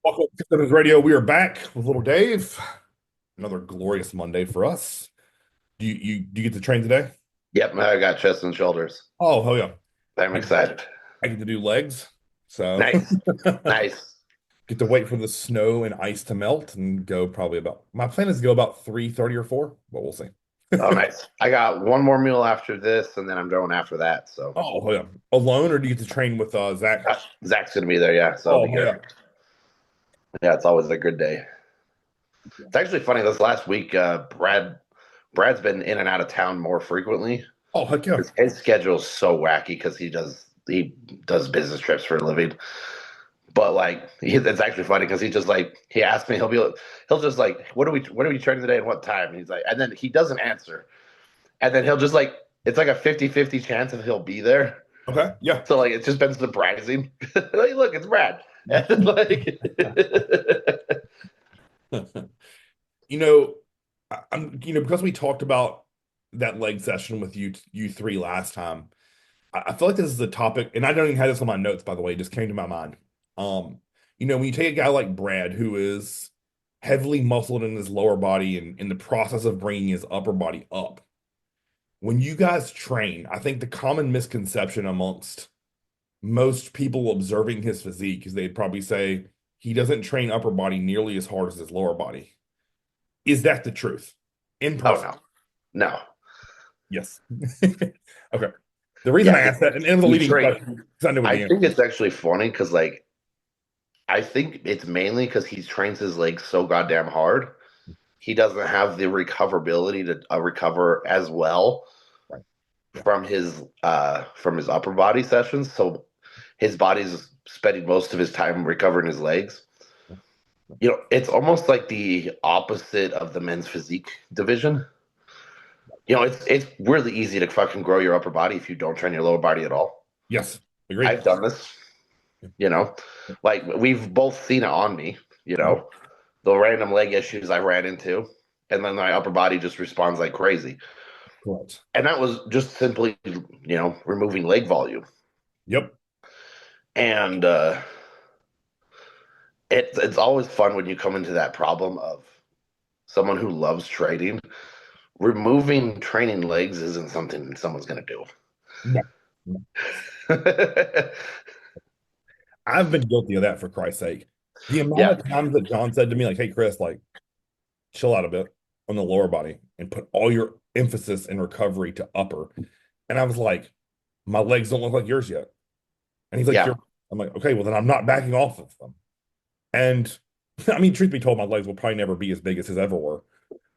Welcome to Systems Radio. We are back with little Dave. Another glorious Monday for us. Do you get to train today? Yep, I got chest and shoulders. Oh, hell yeah. I'm I, excited. I get to do legs. So Nice. Nice. get to wait for the snow and ice to melt and go probably about my plan is to go about 3:30 or 4, but we'll see. Oh, nice. I got one more meal after this, and then I'm going after that. So Oh, hell yeah. Alone or do you get to train with Zach? Zach's gonna be there, yeah. So I'll Oh, be hell here. yeah. Yeah, it's always a good day. It's actually funny. This last week, Brad's been in and out of town more frequently. Oh, heck yeah. His schedule's so wacky because he does business trips for a living. But like, it's actually funny because he asked me, he'll just like, what are we training today and what time? And he's like, and then he doesn't answer. And then he'll just like it's like a 50-50 chance if he'll be there. Okay. Yeah. So like it's just been surprising. Like, look, it's Brad. And like You know, because we talked about that leg session with you three last time. I feel like this is a topic, and I don't even have this on my notes, by the way, it just came to my mind. Um, when you take a guy like Brad, who is heavily muscled in his lower body and in the process of bringing his upper body up, when you guys train, I think the common misconception amongst most people observing his physique is they'd probably say he doesn't train upper body nearly as hard as his lower body. Is that the truth? In oh person? no. No. Yes. Okay. The reason I Yeah, asked that, and it was a he leading trained. question because I knew what I the answer think it's actually funny because like I think it's mainly because he trains his legs so goddamn hard. He doesn't have the recoverability to recover as well was. Right. Yeah. from his upper body sessions. So his body's spending most of his time recovering his legs. It's almost like the opposite of the men's physique division. It's really easy to fucking grow your upper body if you don't train your lower body at all. Yes. Agreed. I've done this, you know, like we've both seen it on me, Mhm. the random leg issues I ran into, and then my upper body just responds like crazy. Correct. And that was just simply, removing leg volume. Yep. And it's always fun when you come into that problem of someone who loves training. Removing training legs isn't something someone's going to No. No. do. I've been guilty of that for Christ's sake. The amount Yeah. of times that John said to me, like, hey, Chris, like, chill out a bit on the lower body and put all your emphasis and recovery to upper. And I was like, my legs don't look like yours yet. And he's like, Yeah. you're, I'm like, okay, well, then I'm not backing off of them. And I mean, truth be told, my legs will probably never be as big as his ever were.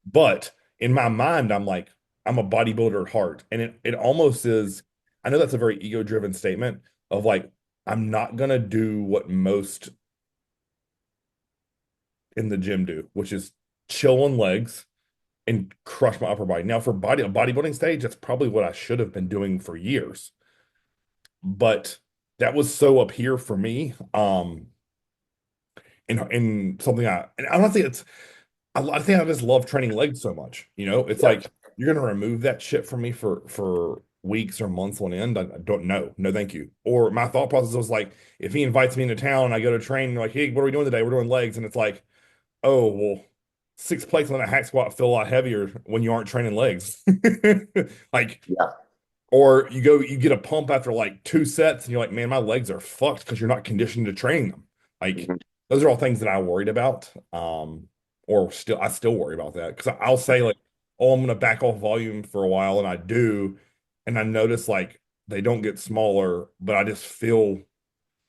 But in my mind, I'm like, I'm a bodybuilder at heart. And it almost is, I know that's a very ego-driven statement of like, I'm not gonna do what most in the gym do, which is chill on legs and crush my upper body. Now, for a bodybuilding stage, that's probably what I should have been doing for years. But that was so up here for me. And something and I'm not saying I think I just love training legs so much. It's Yep. like you're gonna remove that shit from me for weeks or months on end. I don't know. No, thank you. Or my thought process was like, if he invites me into town and I go to train, like, hey, what are we doing today? We're doing legs, and it's like, oh well, 6 plates on a hack squat feel a lot heavier when you aren't training legs. Like, Yeah. or you get a pump after like 2 sets, and you're like, man, my legs are fucked because you're not conditioned to train them. Like, Mhm. those are all things that I worried about. Or I still worry about that because I'll say like, oh, I'm gonna back off volume for a while, and I do, and I notice like they don't get smaller, but I just feel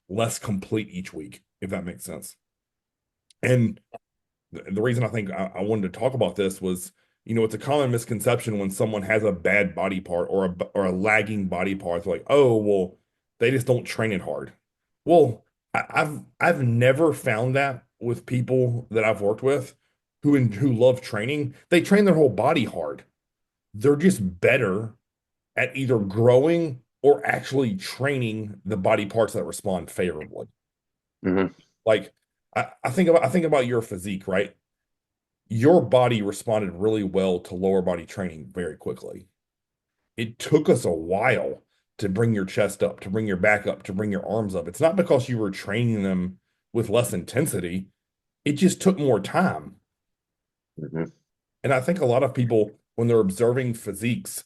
less complete each week, if that makes sense. And the reason I think I wanted to talk about this was, it's a common misconception when someone has a bad body part or a lagging body part. They're like, oh, well, they just don't train it hard. Well, I've never found that with people that I've worked with who love training. They train their whole body hard. They're just better at either growing or actually training the body parts that respond favorably. Mhm. Like I think about your physique, right? Your body responded really well to lower body training very quickly. It took us a while to bring your chest up, to bring your back up, to bring your arms up. It's not because you were training them with less intensity. It just took more time. Hmm. And I think a lot of people, when they're observing physiques,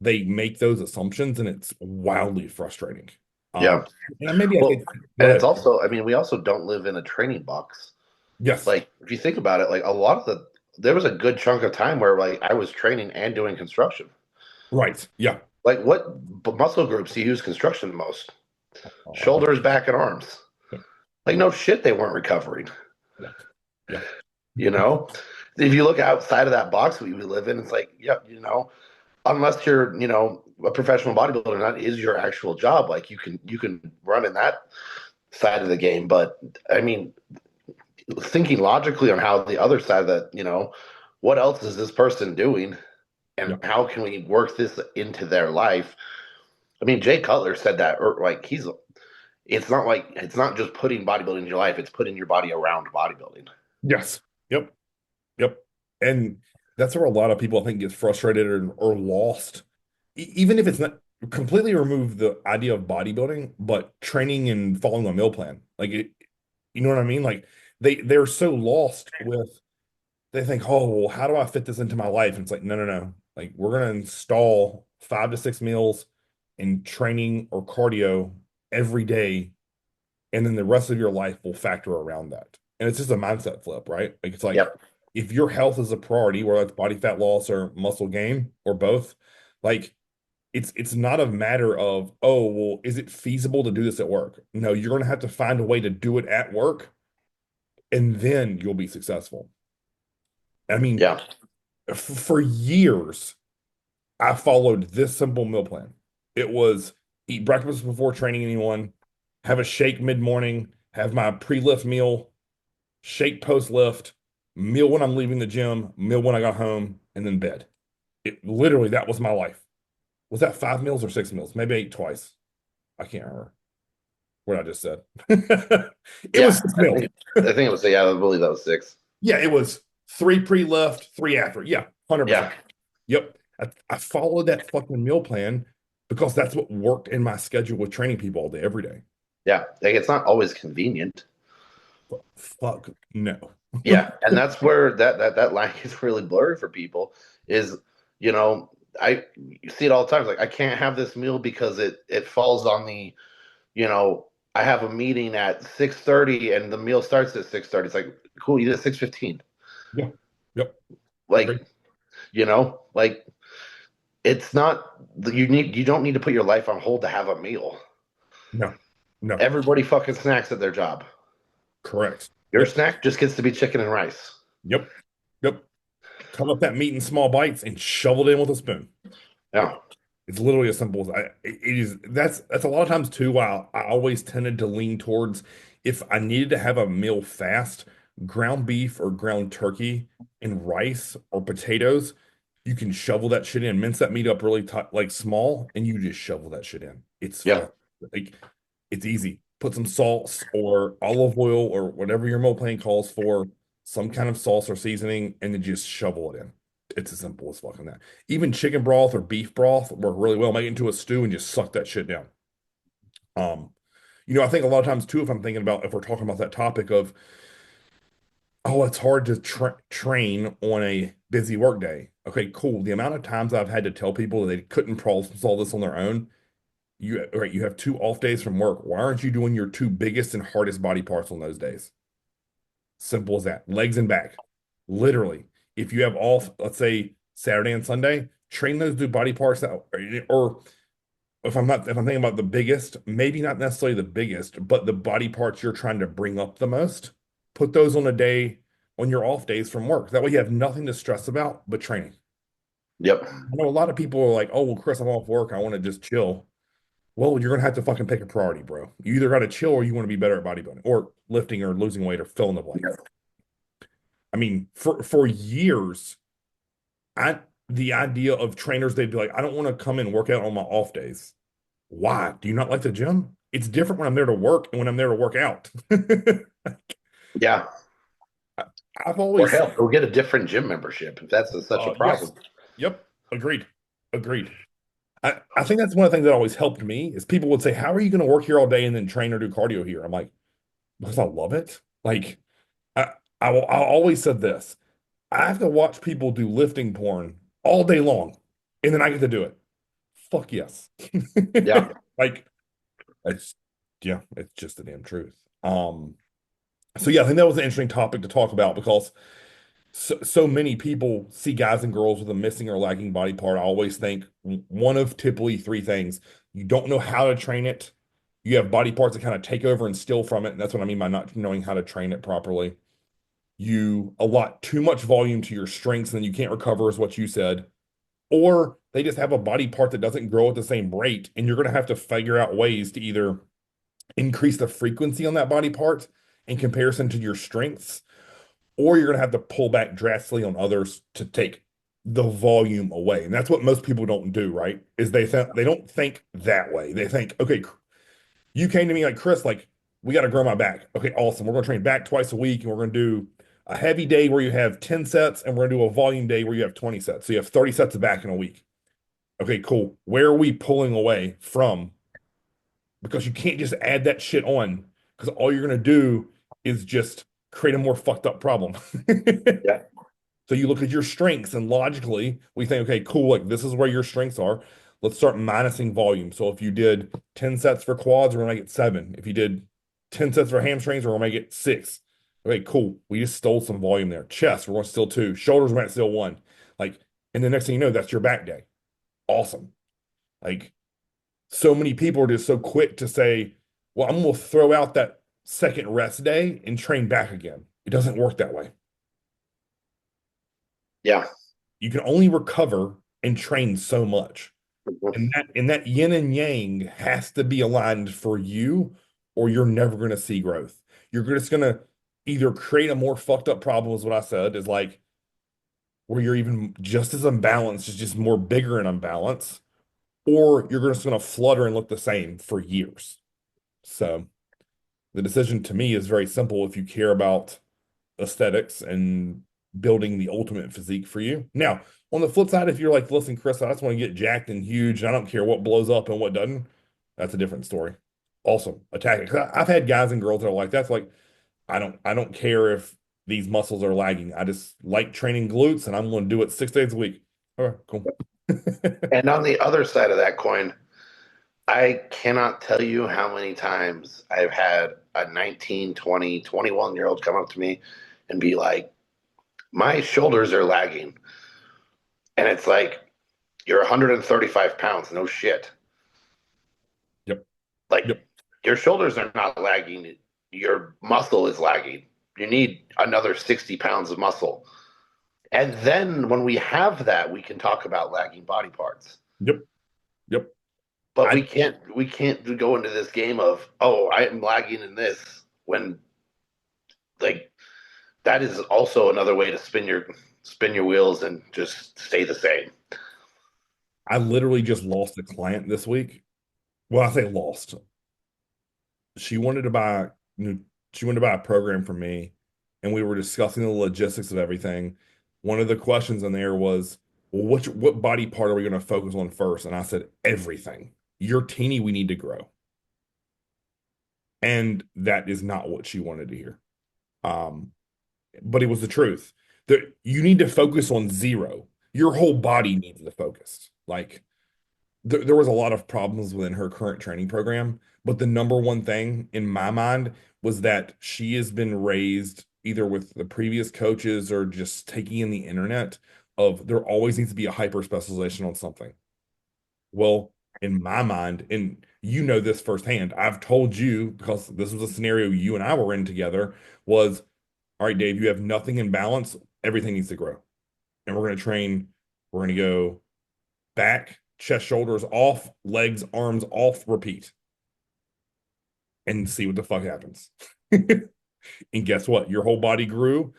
they make those assumptions and it's wildly frustrating. Um, Yeah. and maybe I Well, could go and it's ahead. also, I mean, we also don't live in a training box. Yes, Like, if you think about it, like a lot of there was a good chunk of time where like I was training and doing construction. right. Yeah. Like, what muscle groups do you use construction the most? Uh, Shoulders, back, and arms. yeah, Like, no shit, they weren't recovering. yeah, yeah, You know, if you look outside of that box we live in, it's like, yeah, unless you're, a professional bodybuilder, that is your actual job. Like, you can run in that side of the game, but I mean, thinking logically on how the other side of that, what else is this person doing, and yeah. how can we work this into their life? I mean, Jay Cutler said that, or like it's not just putting bodybuilding in your life; it's putting your body around bodybuilding. Yes. Yep. Yep. And that's where a lot of people I think get frustrated or lost. Even if it's not completely remove the idea of bodybuilding, but training and following a meal plan. Like it, you know what I mean? Like they're so lost with they think, oh, well, how do I fit this into my life? And it's like, no, no, no. Like we're gonna install 5 to 6 meals in training or cardio every day, and then the rest of your life will factor around that. And it's just a mindset flip, right? Like it's like Yep. if your health is a priority, whether it's body fat loss or muscle gain or both, like it's not a matter of, oh, well, is it feasible to do this at work? No, you're gonna have to find a way to do it at work, and then you'll be successful. I mean, Yeah. for years, I followed this simple meal plan. It was eat breakfast before training anyone, have a shake mid-morning, have my pre-lift meal, shake post-lift, meal when I'm leaving the gym, meal when I got home, and then bed. It literally that was my life. Was that 5 meals or 6 meals? Maybe I ate twice. I can't remember what I just said. It was Yeah. 6 meals. I think it was, yeah, I believe that was six. Yeah, it was three pre-lift, three after. Yeah, Yeah. 100%. Yep. I followed that fucking meal plan because that's what worked in my schedule with training people all day, every day. Yeah. Like, it's not always convenient. But fuck no. Yeah. And that's where that line is really blurry for people is, you know, I you see it all the time. It's like, I can't have this meal because it falls on I have a meeting at 6:30 and the meal starts at 6:30. It's like, cool, you did 6:15. Yeah. Yep. Agree. Like, like it's not you don't need to put your life on hold to have a meal. No. No. Everybody fucking snacks at their job. Correct. Your Yep. snack just gets to be chicken and rice. Yep. Yep. Cut up that meat in small bites and shovel it in with a spoon. It, Yeah. it's literally as simple as it is. That's a lot of times too. Why I always tended to lean towards if I needed to have a meal fast, ground beef or ground turkey and rice or potatoes, you can shovel that shit in, mince that meat up really like small, and you just shovel that shit in. It's Yeah. like it's easy. Put some salts or olive oil or whatever your meal plan calls for, some kind of sauce or seasoning, and then just shovel it in. It's as simple as fucking that. Even chicken broth or beef broth work really well. Make it into a stew and just suck that shit down. Um, I think a lot of times too, if I'm thinking about if we're talking about that topic of, oh, it's hard to train on a busy work day. Okay, cool. The amount of times I've had to tell people that they couldn't problem solve this on their own. You have 2 off days from work. Why aren't you doing your 2 biggest and hardest body parts on those days? Simple as that. Legs and back. Literally. If you have off, let's say Saturday and Sunday, train those 2 body parts out. Or if I'm thinking about the biggest, maybe not necessarily the biggest, but the body parts you're trying to bring up the most, put those on a day on your off days from work. That way you have nothing to stress about but training. Yep. I know a lot of people are like, oh, well, Chris, I'm off work. I want to just chill. Well, you're gonna have to fucking pick a priority, bro. You either gotta chill or you want to be better at bodybuilding or lifting or losing weight or fill in the blank. Yep. I mean, for years, I the idea of trainers, they'd be like, I don't want to come and work out on my off days. Why? Do you not like the gym? It's different when I'm there to work and when I'm there to work out. Yeah. I've Or always hell, said, go get a different gym membership if that's such a yes, problem. yep, agreed, agreed. I think that's one of the things that always helped me is people would say, how are you going to work here all day and then train or do cardio here? I'm like, because I love it. Like I, I always said this. I have to watch people do lifting porn all day long, and then I get to do it. Fuck yes. Yeah. Like it's yeah, it's just the damn truth. So yeah, I think that was an interesting topic to talk about because so many people see guys and girls with a missing or lacking body part. I always think one of typically three things. You don't know how to train it. You have body parts that kind of take over and steal from it. And that's what I mean by not knowing how to train it properly. You allot too much volume to your strengths and you can't recover, is what you said. Or they just have a body part that doesn't grow at the same rate. And you're going to have to figure out ways to either increase the frequency on that body part in comparison to your strengths, or you're going to have to pull back drastically on others to take the volume away. And that's what most people don't do, right? Is they don't think that way. They think, okay, you came to me like Chris, like we got to grow my back. Okay, awesome. We're going to train back twice a week, and we're going to do a heavy day where you have 10 sets, and we're going to do a volume day where you have 20 sets. So you have 30 sets of back in a week. Okay, cool. Where are we pulling away from? Because you can't just add that shit on because all you're going to do is just create a more fucked up problem. Yeah. So you look at your strengths and logically we think, okay, cool, like this is where your strengths are. Let's start minusing volume. So if you did 10 sets for quads, we're gonna make it seven. If you did 10 sets for hamstrings, we're gonna make it six. Okay, cool. We just stole some volume there. Chest, we're gonna steal two. Shoulders, we're gonna steal one. Like, and the next thing you know, that's your back day. Awesome. Like, so many people are just so quick to say, well, I'm gonna throw out that second rest day and train back again. It doesn't work that way. Yeah. You can only recover and train so much. Mhm. And that yin and yang has to be aligned for you, or you're never going to see growth. You're just going to either create a more fucked up problem, is what I said, is like where you're even just as unbalanced, is just more bigger and unbalanced, or you're just going to flutter and look the same for years. So the decision to me is very simple if you care about aesthetics and building the ultimate physique for you. Now, on the flip side, if you're like, listen, Chris, I just want to get jacked and huge, and I don't care what blows up and what doesn't, that's a different story. Awesome. Attack it. 'Cause I've had guys and girls that are like, that's like, I don't care if these muscles are lagging. I just like training glutes and I'm going to do it 6 days a week. All right, cool. And on the other side of that coin, I cannot tell you how many times I've had a 19, 20, 21-year old come up to me and be like, my shoulders are lagging. And it's like, you're 135 pounds, no shit. Yep. Like, Yep. your shoulders are not lagging, your muscle is lagging. You need another 60 pounds of muscle. And then when we have that, we can talk about lagging body parts. Yep. Yep. But I we can't go into this game of, oh, I am lagging in this when, like, that is also another way to spin your wheels and just stay the same. I literally just lost a client this week. Well, I say lost. She wanted to buy she wanted to buy a program from me, and we were discussing the logistics of everything. One of the questions in there was, well, what body part are we going to focus on first? And I said, everything. You're teeny, we need to grow. And that is not what she wanted to hear. Um, but it was the truth. That you need to focus on zero. Your whole body needs to focus. Like there was a lot of problems within her current training program, but the number one thing in my mind was that she has been raised either with the previous coaches or just taking in the internet of there always needs to be a hyper specialization on something. Well, in my mind, and you know this firsthand, I've told you because this was a scenario you and I were in together, was all right, Dave, you have nothing in balance, everything needs to grow. And we're going to go back, chest, shoulders off, legs, arms off, repeat, and see what the fuck happens. And guess what? Your whole body grew,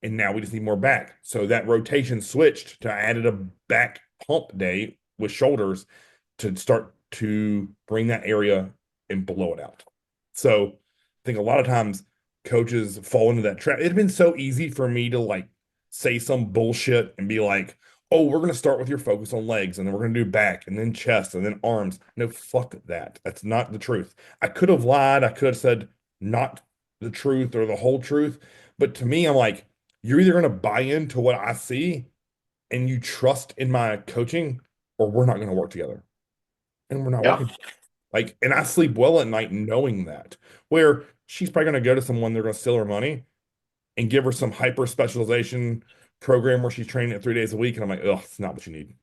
and now we just need more back. So that rotation switched to added a back pump day with shoulders to start to bring that area and blow it out. So I think a lot of times coaches fall into that trap. It'd been so easy for me to like say some bullshit and be like, oh, we're going to start with your focus on legs and then we're going to do back and then chest and then arms. No, fuck that. That's not the truth. I could have lied. I could have said not the truth or the whole truth. But to me, I'm like, you're either going to buy into what I see and you trust in my coaching, or we're not going to work together. And we're not Yeah. working. Like, and I sleep well at night knowing that. Where she's probably going to go to someone, they're going to steal her money and give her some hyper specialization program where she's training it 3 days a week. And I'm like, oh, it's not what you need.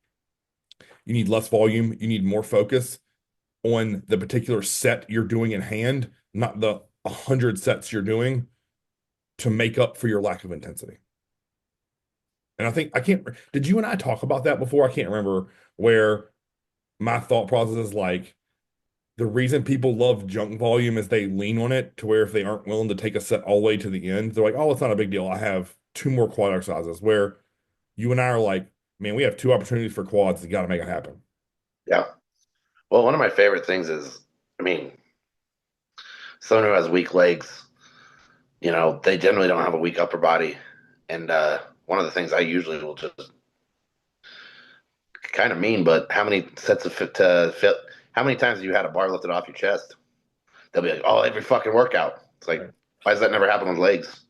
You need less volume. You need more focus on the particular set you're doing in hand, not the 100 sets you're doing to make up for your lack of intensity. And I think I can't, did you and I talk about that before? I can't remember where my thought process is like the reason people love junk volume is they lean on it to where if they aren't willing to take a set all the way to the end, they're like, oh, it's not a big deal. I have two more quad exercises where you and I are like, man, we have two opportunities for quads. You got to make it happen. Yeah. Well, one of my favorite things is, I mean, someone who has weak legs, they generally don't have a weak upper body. And one of the things I usually will just kind of mean, but how many sets of fit, how many times have you had a bar lifted off your chest? They'll be like, oh, every fucking workout. It's like, Right. why does that never happen with legs?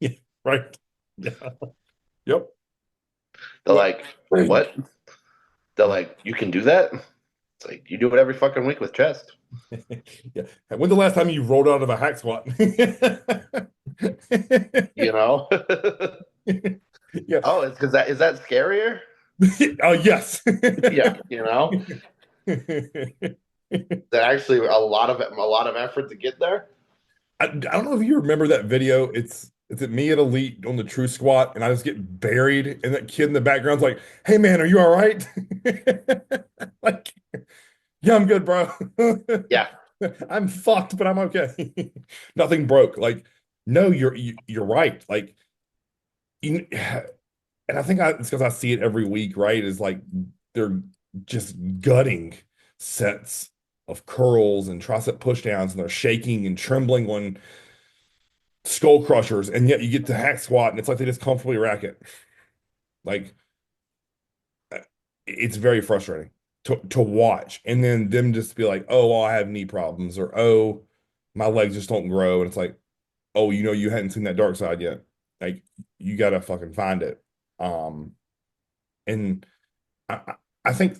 Yeah, right. Yeah. Yep. They're Well, like, what? They're like, you can do that? It's like, you do it every fucking week with chest. yeah. When's the last time you rolled out of a hack squat? You know? Yeah. Oh, it's because is that scarier? Oh, yes. Yeah, that actually a lot of effort to get there. I don't know if you remember that video. It's at me at Elite on the true squat, and I just get buried, and that kid in the background's like, "Hey man, are you all right?" Like, yeah, I'm good, bro. Yeah, I'm fucked, but I'm okay. Nothing broke. Like, no, you're right. Like, you, and I think it's because I see it every week, right? Is like they're just gutting sets of curls and tricep pushdowns, and they're shaking and trembling when skull crushers, and yet you get to hack squat, and it's like they just comfortably rack it. Like uh, it's very frustrating to watch, and then them just be like, "Oh, well, I have knee problems," or "Oh, my legs just don't grow," and it's like, "Oh, you hadn't seen that dark side yet. Like you gotta fucking find it." Um, and I think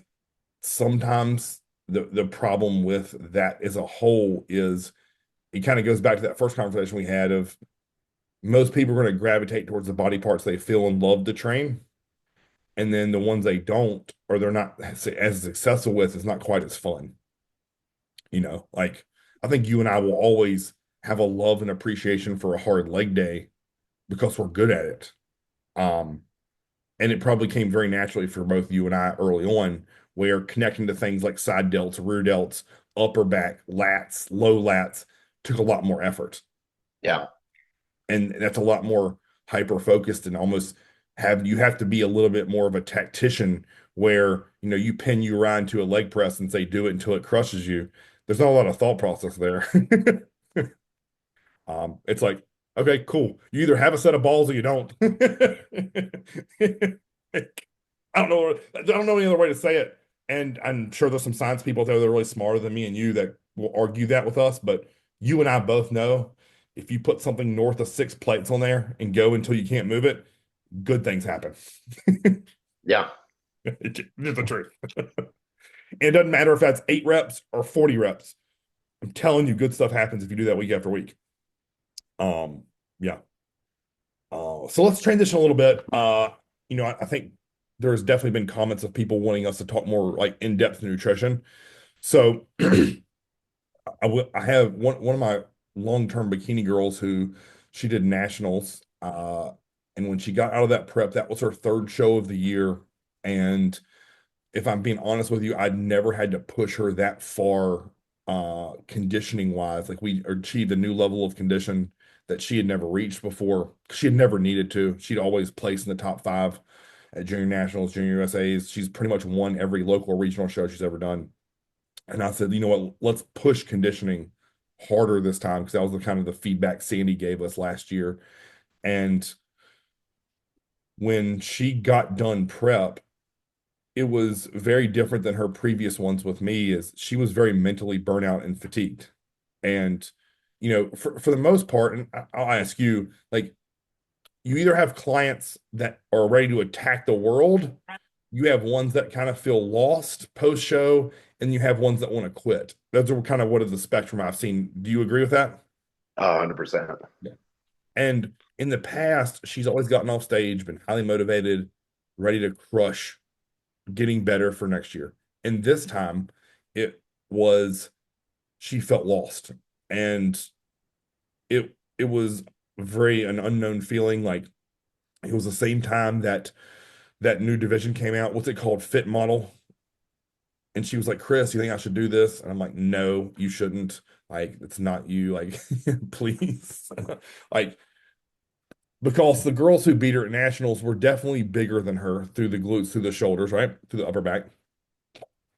sometimes the problem with that as a whole is it kind of goes back to that first conversation we had of most people are going to gravitate towards the body parts they feel and love to train. And then the ones they don't, or they're not as successful with, is not quite as fun. Like I think you and I will always have a love and appreciation for a hard leg day because we're good at it. Um, and it probably came very naturally for both you and I early on, where connecting to things like side delts, rear delts, upper back, lats, low lats took a lot more effort. yeah, And that's a lot more hyper focused and almost have to be a little bit more of a tactician where you pin you around to a leg press and say do it until it crushes you. There's not a lot of thought process there. It's like, okay, cool. You either have a set of balls or you don't. I don't know any other way to say it. And I'm sure there's some science people out there that are really smarter than me and you that will argue that with us, but you and I both know if you put something north of 6 plates on there and go until you can't move it, good things happen. yeah, It's the truth. It doesn't matter if that's 8 reps or 40 reps. I'm telling you, good stuff happens if you do that week after week. Yeah. So let's transition a little bit. I think there's definitely been comments of people wanting us to talk more like in-depth nutrition. So I have one of my long-term bikini girls who she did nationals, and when she got out of that prep, that was her third show of the year. And if I'm being honest with you, I'd never had to push her that far, conditioning wise. Like we achieved a new level of condition that she had never reached before. She had never needed to. She'd always placed in the top five at junior nationals, junior USA's. She's pretty much won every local regional show she's ever done. And I said, you know what? Let's push conditioning harder this time because that was the kind of the feedback Sandy gave us last year. And when she got done prep, it was very different than her previous ones with me is she was very mentally burnout and fatigued. And for the most part, and I'll ask you, like, you either have clients that are ready to attack the world, you have ones that kind of feel lost post show, and you have ones that want to quit. Those are kind of what is the spectrum I've seen. Do you agree with that? 100%. Yeah. And in the past, she's always gotten off stage, been highly motivated, ready to crush, getting better for next year. And this time, it was she felt lost, and it was very an unknown feeling. Like it was the same time that that new division came out. What's it called? Fit Model. And she was like, Chris, you think I should do this? And I'm like, no, you shouldn't. Like, it's not you. Like, please. Like, because the girls who beat her at nationals were definitely bigger than her through the glutes, through the shoulders, right? Through the upper back.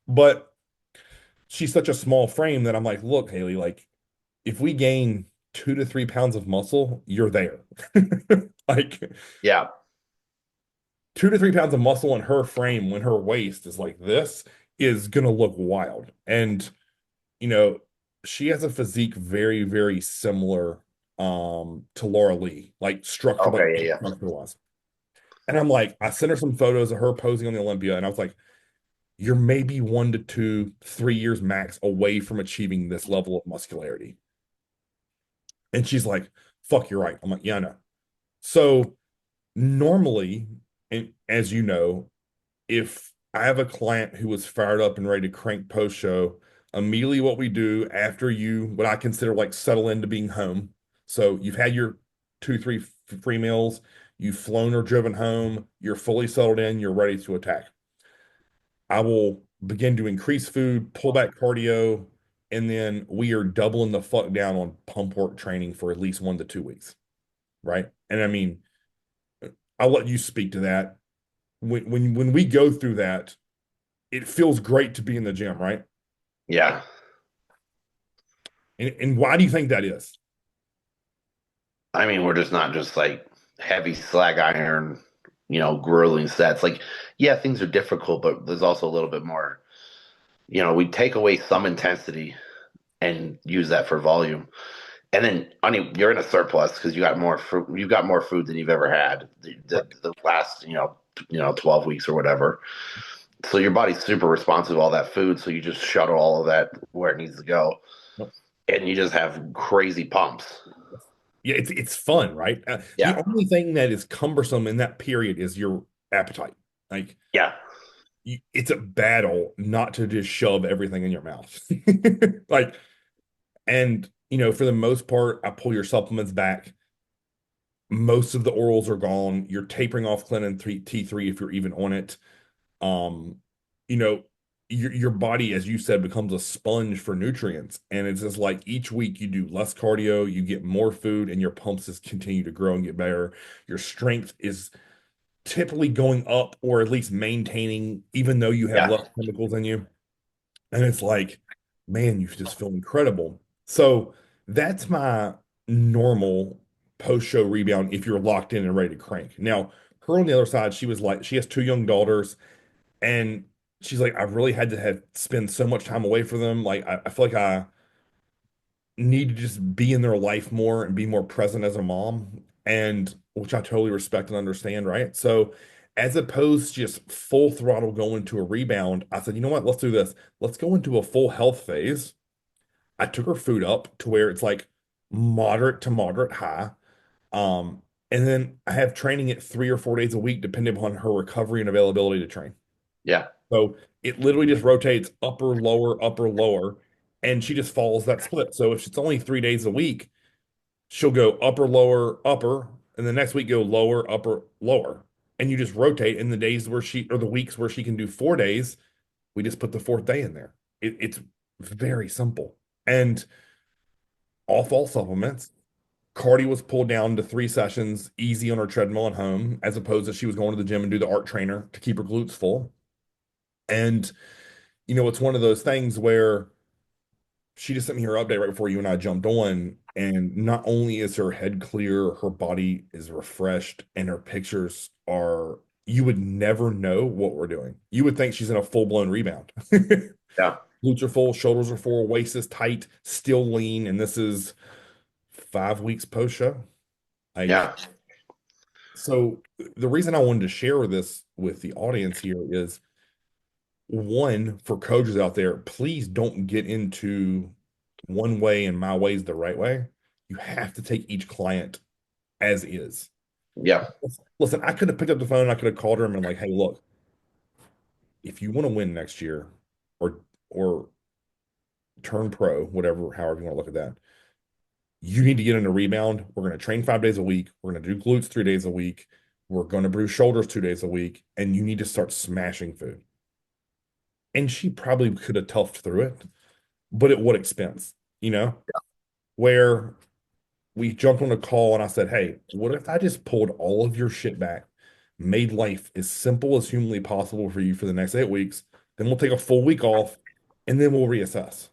But she's such a small frame that I'm like, look, Haley, like, if we gain 2 to 3 pounds of muscle, you're there. Like, Yeah. 2 to 3 pounds of muscle in her frame when her waist is like this is gonna look wild. And you know, she has a physique very, very similar to Laura Lee, like structure, like Okay. Yeah. Yeah. structure wise. And I'm like, I sent her some photos of her posing on the Olympia, and I was like, you're maybe 1 to 2, 3 years max away from achieving this level of muscularity. And she's like, fuck, you're right. I'm like, yeah, I know. So normally, and as you know, if I have a client who was fired up and ready to crank post show, immediately what we do after you, what I consider like settle into being home. So you've had your 2, 3 free meals, you've flown or driven home, you're fully settled in, you're ready to attack. I will begin to increase food, pull back cardio, and then we are doubling the fuck down on pump work training for at least 1 to 2 weeks. Right. And I mean, I'll let you speak to that. When we go through that, it feels great to be in the gym, right? Yeah. And why do you think that is? I mean, we're just not just like heavy slag iron, grueling sets. Like, yeah, things are difficult, but there's also a little bit more. We take away some intensity and use that for volume. And then, I mean, you're in a surplus because you got more fruit. You got more food than you've ever had the last, 12 weeks or whatever. So your body's super responsive to all that food. So you just shuttle all of that where it needs to go, Right. and you just have crazy pumps. Yeah, it's fun, right? The Yeah, only thing that is cumbersome in that period is your appetite. Like yeah, it's a battle not to just shove everything in your mouth. Like, and for the most part, I pull your supplements back. Most of the orals are gone. You're tapering off Clenin T3 if you're even on it. um you know your body, as you said, becomes a sponge for nutrients, and it's just like each week you do less cardio, you get more food, and your pumps just continue to grow and get better. Your strength is typically going up, or at least maintaining, even though you have yeah, less chemicals in you. And it's like, man, you just feel incredible. So that's my normal post-show rebound if you're locked in and ready to crank. Now, her on the other side, she was like, she has 2 young daughters, and she's like, I've really had to have spend so much time away from them. Like I feel like I need to just be in their life more and be more present as a mom, and which I totally respect and understand, right? So as opposed to just full throttle going to a rebound, I said, you know what, let's do this. Let's go into a full health phase. I took her food up to where it's like moderate to moderate high. Um, and then I have training at 3 or 4 days a week, depending upon her recovery and availability to train. yeah, So it literally just rotates upper, lower, and she just follows that split. So if it's only 3 days a week, she'll go upper, lower, upper, and the next week go lower, upper, lower. And you just rotate in the days where she, or the weeks where she can do 4 days, we just put the fourth day in there. It's very simple. And off all supplements, cardio was pulled down to 3 sessions, easy on her treadmill at home, as opposed to she was going to the gym and do the art trainer to keep her glutes full. And it's one of those things where she just sent me her update right before you and I jumped on. And not only is her head clear, her body is refreshed, and her pictures are, you would never know what we're doing. You would think she's in a full-blown rebound. yeah. Glutes are full, shoulders are full, waist is tight, still lean. And this is, 5 weeks post show. Like, Yeah. so the reason I wanted to share this with the audience here is one, for coaches out there, please don't get into one way and my way is the right way. You have to take each client as is. Yeah. Listen, I could have picked up the phone and I could have called her and been like, hey, look, if you want to win next year or turn pro, whatever, however you want to look at that, you need to get in a rebound. We're going to train 5 days a week. We're going to do glutes 3 days a week. We're going to bruise shoulders 2 days a week. And you need to start smashing food. And she probably could have toughed through it, but at what expense? You know, where we jumped on a call and I said, hey, what if I just pulled all of your shit back, made life as simple as humanly possible for you for the next 8 weeks? Then we'll take a full week off and then we'll reassess.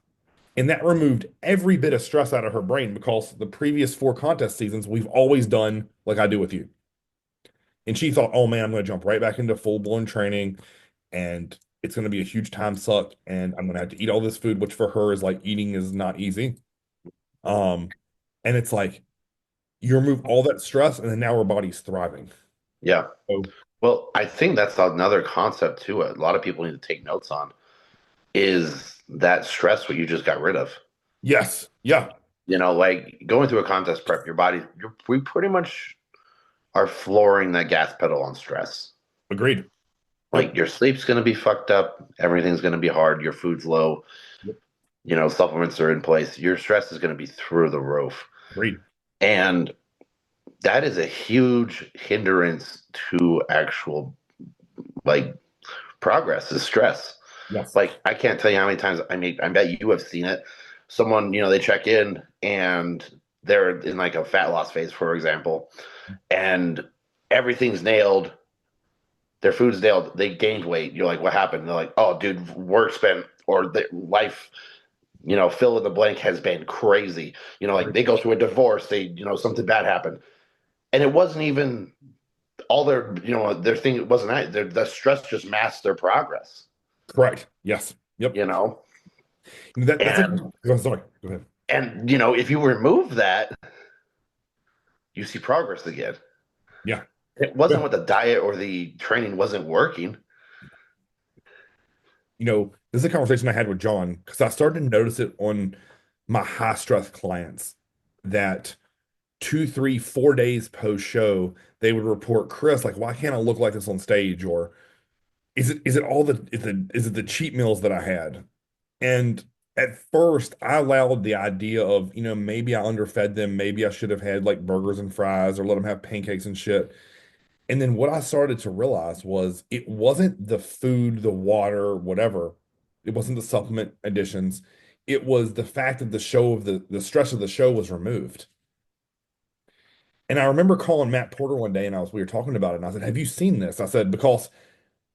And that removed every bit of stress out of her brain because the previous 4 contest seasons, we've always done like I do with you. And she thought, oh man, I'm going to jump right back into full blown training and it's going to be a huge time suck. And I'm going to have to eat all this food, which for her is like eating is not easy. Um, and it's like you remove all that stress and then now her body's thriving. Yeah. So, Well, I think that's another concept too. A lot of people need to take notes on is that stress what you just got rid of. yes. Yeah. Like going through a contest prep, we pretty much are flooring that gas pedal on stress. Agreed. Like Yep. your sleep's going to be fucked up. Everything's going to be hard. Your food's low. Yep. Supplements are in place. Your stress is going to be through the roof. Agreed. And that is a huge hindrance to actual like progress is stress. Yes. Like I can't tell you how many times I bet you have seen it. Someone, they check in and they're in like a fat loss phase, for example, and everything's nailed. Their food's nailed. They gained weight. You're like, what happened? They're like, oh, dude, work's been or the life, fill in the blank has been crazy. Like they go through a divorce. Something bad happened, and it wasn't even all their thing. It wasn't that. The stress just masked their progress. Correct. Yes. Yep. You know, That's a and oh, sorry. Go ahead. if you remove that, you see progress again. Yeah. It wasn't Yeah. what the diet or the training wasn't working. This is a conversation I had with John because I started to notice it on my high stress clients that 2, 3, 4 days post show, they would report, Chris, like, why can't I look like this on stage? Or is it the cheat meals that I had? And at first I allowed the idea of, maybe I underfed them, maybe I should have had like burgers and fries or let them have pancakes and shit. And then what I started to realize was it wasn't the food, the water, whatever. It wasn't the supplement additions. It was the fact that the stress of the show was removed. And I remember calling Matt Porter one day and we were talking about it. And I said, have you seen this? I said, because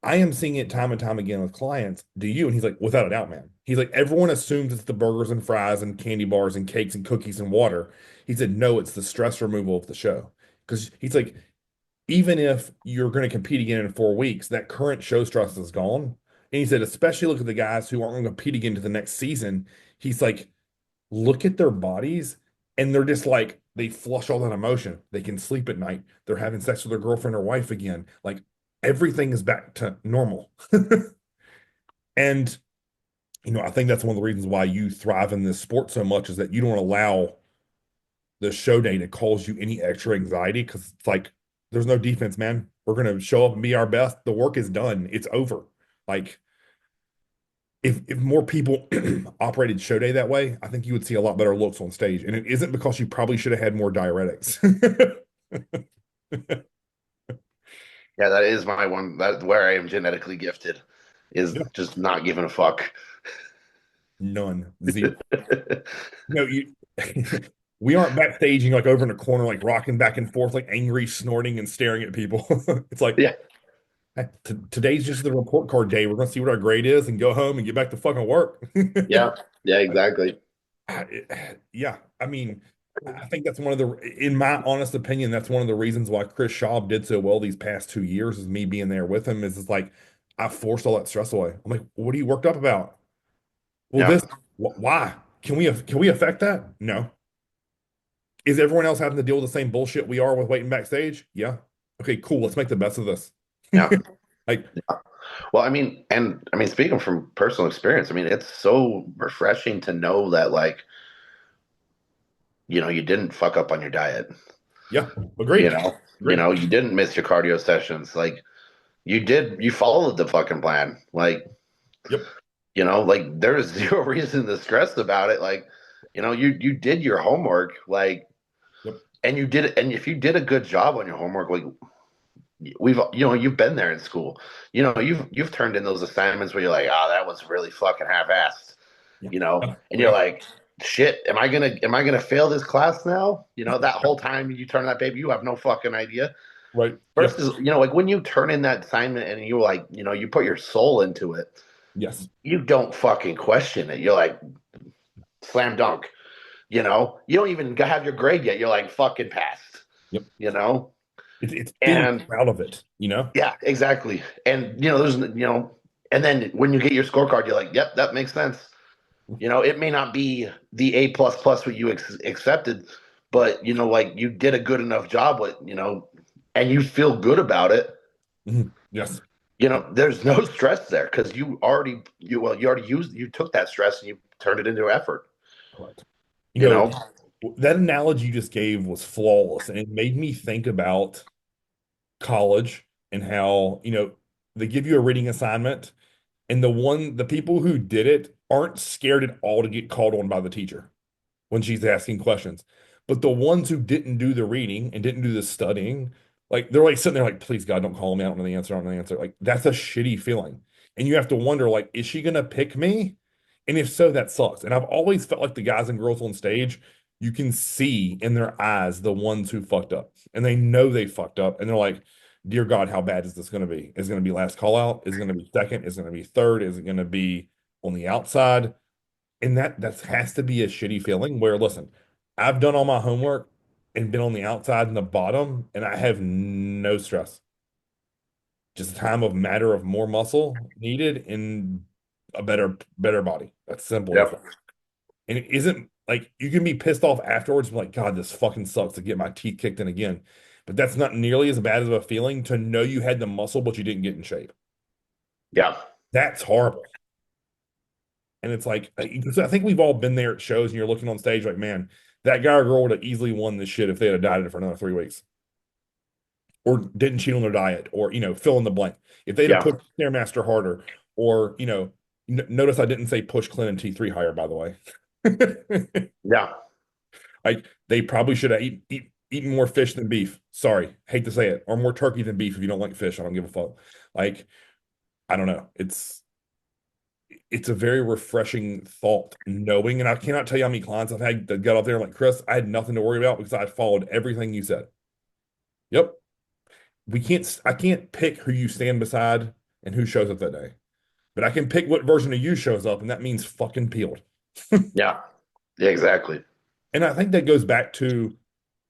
I am seeing it time and time again with clients. Do you? And he's like, without a doubt, man. He's like, everyone assumes it's the burgers and fries and candy bars and cakes and cookies and water. He said, no, it's the stress removal of the show. Because he's like, even if you're going to compete again in 4 weeks, that current show stress is gone. And he said, especially look at the guys who aren't going to compete again to the next season. He's like, look at their bodies and they're just like, they flush all that emotion. They can sleep at night. They're having sex with their girlfriend or wife again. Like everything is back to normal. And, I think that's one of the reasons why you thrive in this sport so much is that you don't allow the show day to cause you any extra anxiety because it's like there's no defense, man. We're gonna show up and be our best. The work is done. It's over. Like if more people operated show day that way, I think you would see a lot better looks on stage. And it isn't because you probably should have had more diuretics. Yeah, that is my one. That's where I am genetically gifted, is Yeah, just not giving a fuck. none, zero. You we aren't backstaging like over in a corner, like rocking back and forth, like angry, snorting, and staring at people. It's like Yeah, hey, today's just the report card day. We're gonna see what our grade is and go home and get back to fucking work. yeah, yeah, exactly. Yeah, I mean, I think that's in my honest opinion, that's one of the reasons why Chris Schaub did so well these past 2 years is me being there with him. Is it's like I forced all that stress away. I'm like, what are you worked up about? Well, Yeah, why? Can we affect that? No. Is everyone else having to deal with the same bullshit we are with waiting backstage? Yeah. Okay, cool. Let's make the best of this. Yeah. Like, Well, I mean, and I mean, speaking from personal experience, I mean, it's so refreshing to know that, like, you didn't fuck up on your diet. yeah, agreed. Agreed. You didn't miss your cardio sessions. Like, you followed the fucking plan. Like, Yep. like there's zero reason to stress about it. Like, you did your homework, like, Yep. and you did it. And if you did a good job on your homework, like, you've been there in school. You've turned in those assignments where you're like, oh, that was really fucking half-assed. Yeah. And Oh, you're yeah. like, shit, am I gonna fail this class now? That whole time you turn that baby, you have no fucking idea. Right. Yep. Versus, like when you turn in that assignment and you like, you put your soul into it, Yes. you don't fucking question it. You're like, slam dunk. You don't even have your grade yet. You're like, fucking passed. Yep. You know, It's being and proud of it, you know? yeah, exactly. And and then when you get your scorecard, you're like, yep, that makes sense. It may not be the A plus plus what you accepted, but like you did a good enough job with, and you feel good about it. Mhm. Yes. There's no stress there because you took that stress and you turned it into effort. Correct. You You know, know, that analogy you just gave was flawless, and it made me think about college and how, they give you a reading assignment, and the people who did it aren't scared at all to get called on by the teacher when she's asking questions. But the ones who didn't do the reading and didn't do the studying, like they're like sitting there like, please God, don't call me. I don't know the answer. I don't know the answer. Like that's a shitty feeling. And you have to wonder, like, is she gonna pick me? And if so, that sucks. And I've always felt like the guys and girls on stage, you can see in their eyes the ones who fucked up. And they know they fucked up. And they're like, dear God, how bad is this gonna be? Is it gonna be last call out? Is it gonna be second? Is it gonna be third? Is it gonna be on the outside? And that has to be a shitty feeling where, listen, I've done all my homework and been on the outside and the bottom, and I have no stress. Just a time of matter of more muscle needed and a better body. That's simple as that. yep, And it isn't like you can be pissed off afterwards, like, God, this fucking sucks to get my teeth kicked in again. But that's not nearly as bad of a feeling to know you had the muscle, but you didn't get in shape. yeah, That's horrible. And it's like, I think we've all been there at shows and you're looking on stage like, man, that guy or girl would have easily won this shit if they had dieted for another 3 weeks or didn't cheat on their diet or, fill in the blank. If they'd have yeah, pushed Stairmaster harder or, notice I didn't say push Clint and T3 higher, by the way. yeah, Like they probably should have eaten more fish than beef. Sorry, hate to say it, or more turkey than beef if you don't like fish. I don't give a fuck. Like, I don't know. It's a very refreshing thought knowing, and I cannot tell you how many clients I've had that got up there like, Chris, I had nothing to worry about because I followed everything you said. Yep. I can't pick who you stand beside and who shows up that day, but I can pick what version of you shows up, and that means fucking peeled. yeah, yeah, exactly. And I think that goes back to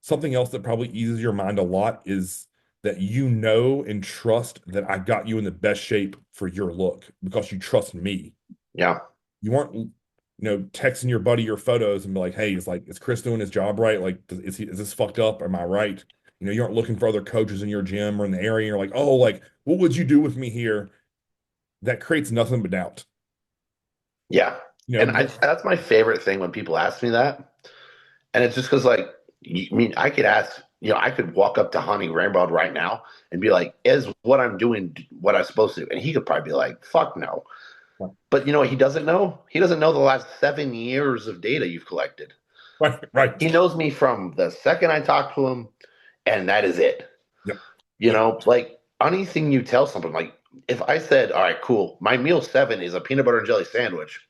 something else that probably eases your mind a lot is that you know and trust that I got you in the best shape for your look because you trust me. Yeah, You aren't, texting your buddy your photos and be like, hey, is Chris doing his job right? Like, is this fucked up? Am I right? You aren't looking for other coaches in your gym or in the area. You're like, oh, like, what would you do with me here? That creates nothing but doubt. yeah. And Because that's my favorite thing when people ask me that. And it's just because, like, I mean, I could ask, I could walk up to Honey Rebound right now and be like, is what I'm doing what I'm supposed to? And he could probably be like, fuck no. But you know what he doesn't know? He doesn't know the last 7 years of data you've collected. right, right. He knows me from the second I talk to him, and that is it. Yep. Yep. Like anything you tell someone, like if I said, all right, cool, my meal 7 is a peanut butter and jelly sandwich,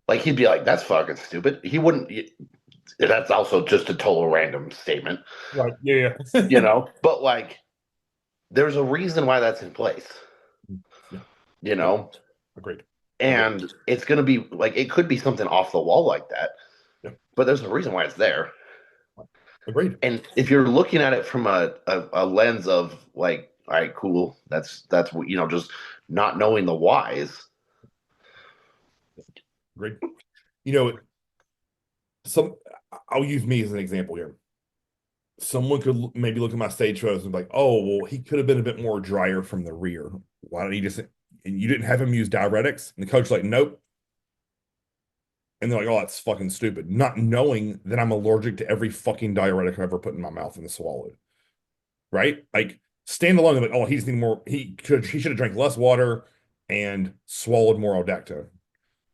like he'd be like, that's fucking stupid. He wouldn't, that's also just a total random statement, Right. Yeah. Yeah. but like there's a reason why that's in place, Yeah. you Yep. know, Agreed. Agreed. and it's going to be like, it could be something off the wall like that, Yeah. but there's a reason why it's there. Agreed. And if you're looking at it from a lens of like, all right, cool, that's what, just not knowing the whys. Agreed. You know, some I'll use me as an example here. Someone could maybe look at my stage photos and be like, oh, well, he could have been a bit more drier from the rear. Why don't you just, and you didn't have him use diuretics? And the coach's like, nope. And they're like, oh, that's fucking stupid. Not knowing that I'm allergic to every fucking diuretic I've ever put in my mouth and swallowed. Right? Like, stand alone and like, oh, he just need more, he should have drank less water and swallowed more Aldactone.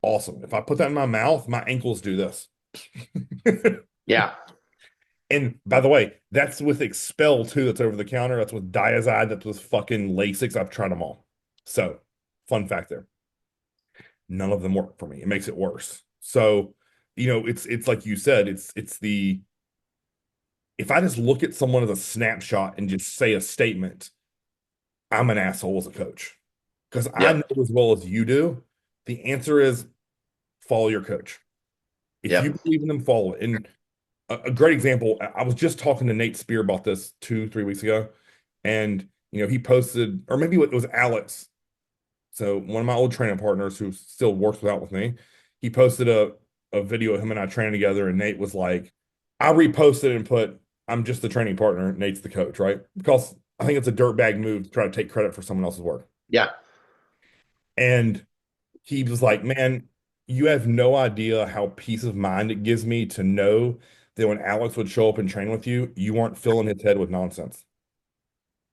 Awesome. If I put that in my mouth, my ankles do this. Yeah. And by the way, that's with Expel too. That's over the counter. That's with Diazide. That's with fucking Lasix. I've tried them all. So, fun fact there. None of them work for me. It makes it worse. So, it's like you said. It's the if I just look at someone as a snapshot and just say a statement, I'm an asshole as a coach because I know Yep. as well as you do. The answer is follow your coach. If you Yep. believe in them, follow it. And a great example, I was just talking to Nate Spear about this 2, 3 weeks ago. And, he posted, or maybe it was Alex. So one of my old training partners who still works out with me, he posted a video of him and I training together. And Nate was like, I reposted and put, I'm just the training partner. Nate's the coach, right? Because I think it's a dirtbag move to try to take credit for someone else's work. Yeah. And he was like, man, you have no idea how peace of mind it gives me to know that when Alex would show up and train with you, you weren't filling his head with nonsense.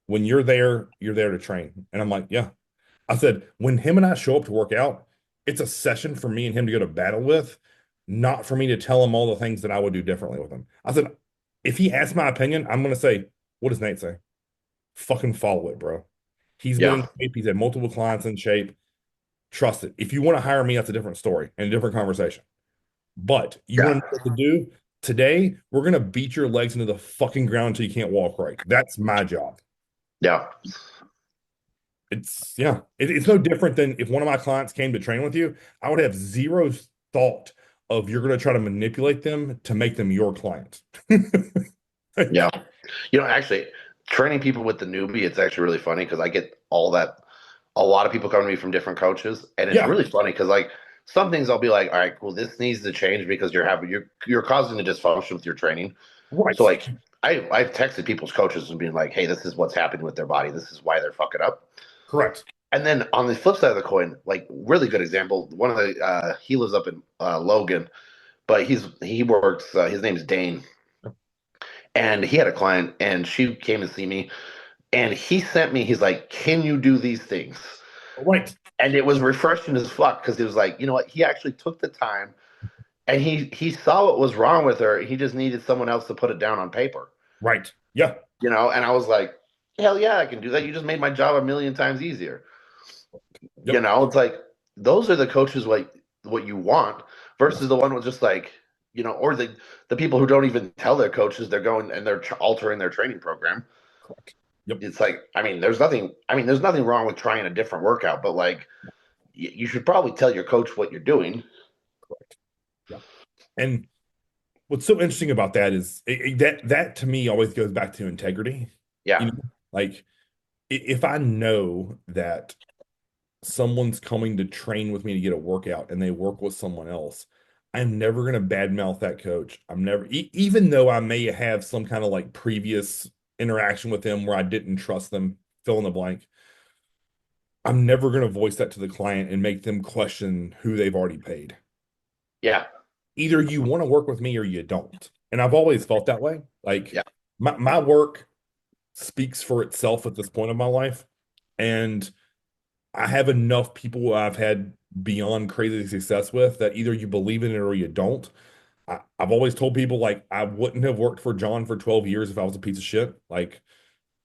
When you're there to train. And I'm like, yeah. I said, when him and I show up to work out, it's a session for me and him to go to battle with, not for me to tell him all the things that I would do differently with him. I said, if he asks my opinion, I'm going to say, what does Nate say? Fucking follow it, bro. He's been Yeah. in shape. He's had multiple clients in shape. Trust it. If you want to hire me, that's a different story and a different conversation. But you want Yeah. to know what to do? Today, we're going to beat your legs into the fucking ground until you can't walk right. That's my job. Yeah. Yeah, it's no different than if one of my clients came to train with you, I would have zero thought of you're going to try to manipulate them to make them your client. Yeah. Actually, training people with the newbie, it's actually really funny because I get all that. A lot of people come to me from different coaches, and it's Yeah, really funny because like some things I'll be like, all right, cool, this needs to change because you're causing a dysfunction with your training. So right. like I've texted people's coaches and being like, hey, this is what's happening with their body. This is why they're fucking up. Correct. And then on the flip side of the coin, like really good example, one of the he lives up in Logan, but he works. His name's Dane, and he had a client, and she came to see me, and he sent me. He's like, "Can you do these things?" Right. And it was refreshing as fuck because it was like, you know what? He actually took the time, and he saw what was wrong with her. He just needed someone else to put it down on paper, Right. Yeah. And I was like, hell yeah, I can do that. You just made my job a million times easier. Yep. It's like those are the coaches like what you want Yeah. versus the one with just like or the people who don't even tell their coaches they're going and they're altering their training program. Correct. Yep. It's like there's nothing wrong with trying a different workout, but like you should probably tell your coach what you're doing. Correct. Yeah. And what's so interesting about that is that to me always goes back to integrity. You Yeah. know, like if I know that someone's coming to train with me to get a workout and they work with someone else, I'm never going to badmouth that coach. I'm never, even though I may have some kind of like previous interaction with them where I didn't trust them, fill in the blank. I'm never going to voice that to the client and make them question who they've already paid. Yeah. Either you want to work with me or you don't. And I've always felt that way. Like Yeah. my work speaks for itself at this point of my life. And I have enough people I've had beyond crazy success with that either you believe in it or you don't. I've always told people like I wouldn't have worked for John for 12 years if I was a piece of shit. Like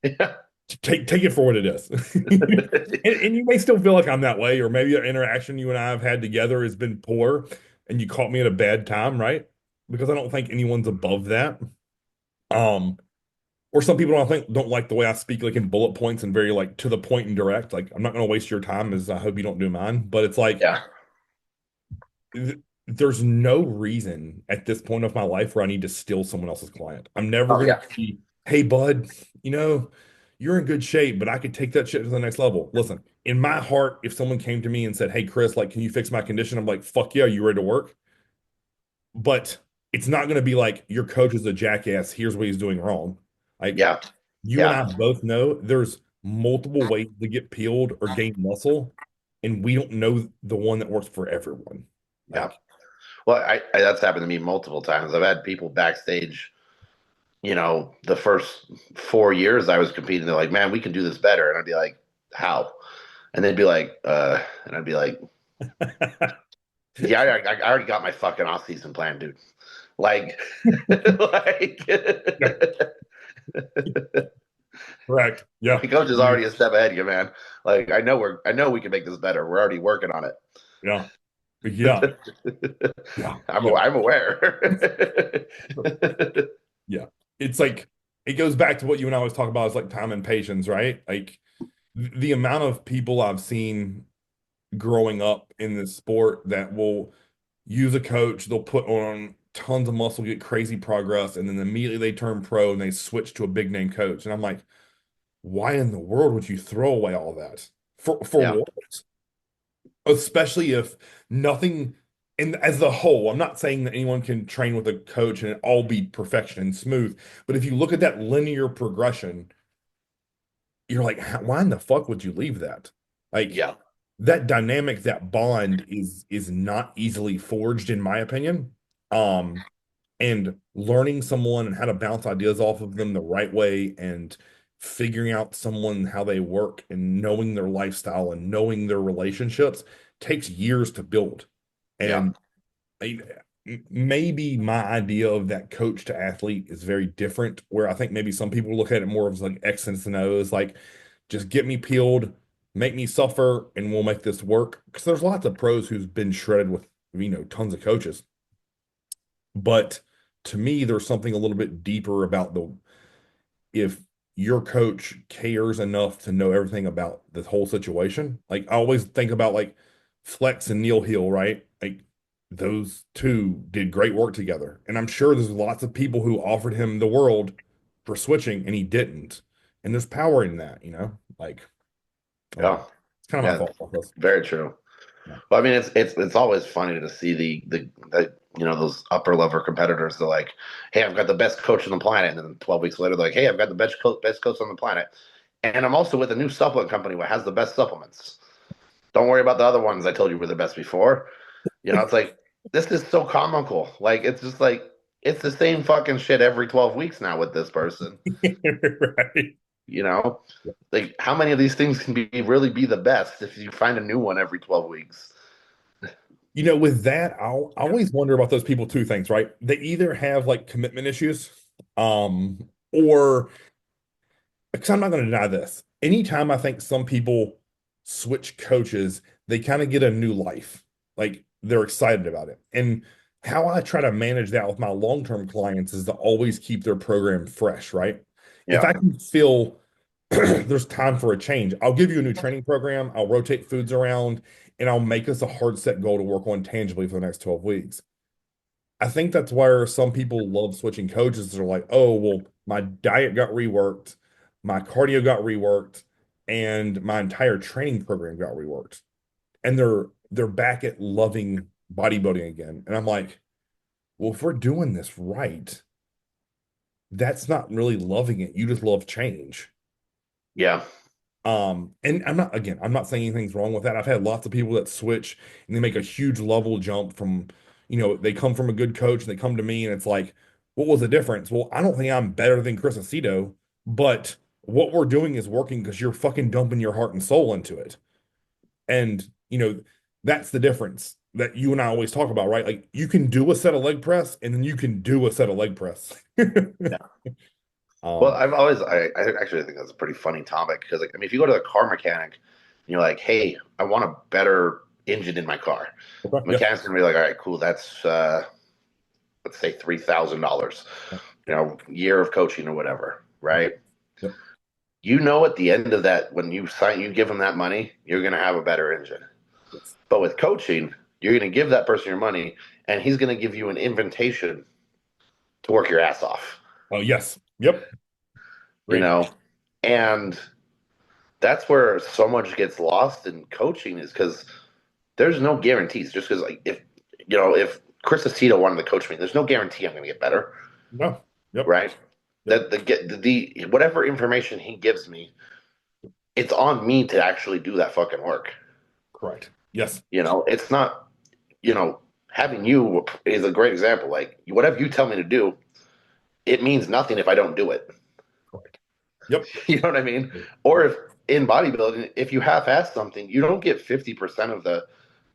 Yeah. take it for what it is. And you may still feel like I'm that way, or maybe the interaction you and I have had together has been poor and you caught me at a bad time, right? Because I don't think anyone's above that. Um, or some people don't like the way I speak like in bullet points and very like to the point and direct. Like I'm not going to waste your time as I hope you don't do mine. But it's like Yeah. there's no reason at this point of my life where I need to steal someone else's client. I'm never Oh going yeah. to be, hey bud, you know, you're in good shape, but I could take that shit to the next level. Listen, in my heart, if someone came to me and said, hey Chris, like, can you fix my condition? I'm like, fuck yeah, you ready to work? But it's not going to be like your coach is a jackass. Here's what he's doing wrong. Like Yeah. you and Yeah. I both know there's multiple ways to get peeled or gain muscle, and we don't know the one that works for everyone. Yeah. Like, Well, that's happened to me multiple times. I've had people backstage, the first 4 years I was competing, they're like, man, we can do this better. And I'd be like, how? And they'd be like, and I'd be like, yeah, I already got my fucking off season plan, dude. Like, like, yeah, correct. my Yeah. coach is already a step ahead of you, man. Like, I know we can make this better. We're already working on Yeah. Yeah. it. Yeah. Yeah. I'm aware. Yeah. It's like it goes back to what you and I always talk about is like time and patience, right? Like the amount of people I've seen growing up in this sport that will use a coach, they'll put on tons of muscle, get crazy progress, and then immediately they turn pro and they switch to a big name coach. And I'm like, why in the world would you throw away all that? For Yeah, what? Especially if nothing and as a whole, I'm not saying that anyone can train with a coach and it all be perfection and smooth, but if you look at that linear progression, you're like, why in the fuck would you leave that? Like yeah, that dynamic, that bond is not easily forged, in my opinion. Um, and learning someone and how to bounce ideas off of them the right way and figuring out someone how they work and knowing their lifestyle and knowing their relationships takes years to build. yeah, And I, maybe my idea of that coach to athlete is very different, where I think maybe some people look at it more as like X's and O's, like just get me peeled, make me suffer, and we'll make this work. Because there's lots of pros who's been shredded with, tons of coaches. But to me, there's something a little bit deeper about the if your coach cares enough to know everything about the whole situation. Like I always think about like Flex and Neil Hill, right? Like those two did great work together. And I'm sure there's lots of people who offered him the world for switching and he didn't. And there's power in that, Like, I don't yeah, know. It's kind of my yeah. thought process. Very true. Yeah. Well, I mean, it's always funny to see the those upper level competitors. They're like, "Hey, I've got the best coach on the planet," and then 12 weeks later, they're like, "Hey, I've got the best coach on the planet," and I'm also with a new supplement company that has the best supplements. Don't worry about the other ones I told you were the best before. It's like this is so comical. Like it's just like it's the same fucking shit every 12 weeks now with this person. Right. You know, like how many of these things can be really be the best if you find a new one every 12 weeks? With that, I always wonder about those people, two things, right? They either have like commitment issues, or because I'm not going to deny this. Anytime I think some people switch coaches, they kind of get a new life. Like they're excited about it. And how I try to manage that with my long-term clients is to always keep their program fresh, right? If Yeah, I can feel there's time for a change, I'll give you a new training program, I'll rotate foods around, and I'll make us a hard set goal to work on tangibly for the next 12 weeks. I think that's where some people love switching coaches. They're like, oh, well, my diet got reworked, my cardio got reworked, and my entire training program got reworked. And they're back at loving bodybuilding again. And I'm like, well, if we're doing this right, that's not really loving it. You just love change. yeah, And I'm not saying anything's wrong with that. I've had lots of people that switch and they make a huge level jump from, they come from a good coach and they come to me and it's like, what was the difference? Well, I don't think I'm better than Chris Aceto, but what we're doing is working because you're fucking dumping your heart and soul into it. And, that's the difference that you and I always talk about, right? Like you can do a set of leg press and then you can do a set of leg press. yeah. Well, Um, I actually think that's a pretty funny topic because, like, I mean, if you go to a car mechanic and you're like, hey, I want a better engine in my car, okay, the yeah, mechanic's gonna be like, all right, cool, that's let's say $3,000, year of coaching or whatever, right? yep, At the end of that, when you give them that money, you're gonna have a better engine. yes. But with coaching, you're gonna give that person your money, and he's gonna give you an invitation to work your ass off, Oh, yes, yep, you great. know, and that's where so much gets lost in coaching is because there's no guarantees. Just because, like, if Chris Aceto wanted to coach me. There's no guarantee I'm going to get better, No. Yep. right? Yep. That the whatever information he gives me, it's on me to actually do that fucking work. Correct. Yes. It's not, you know, having you is a great example. Like whatever you tell me to do, it means nothing if I don't do it. Correct. Yep. You know what I mean? Or if in bodybuilding, if you half-ass something, you don't get 50% of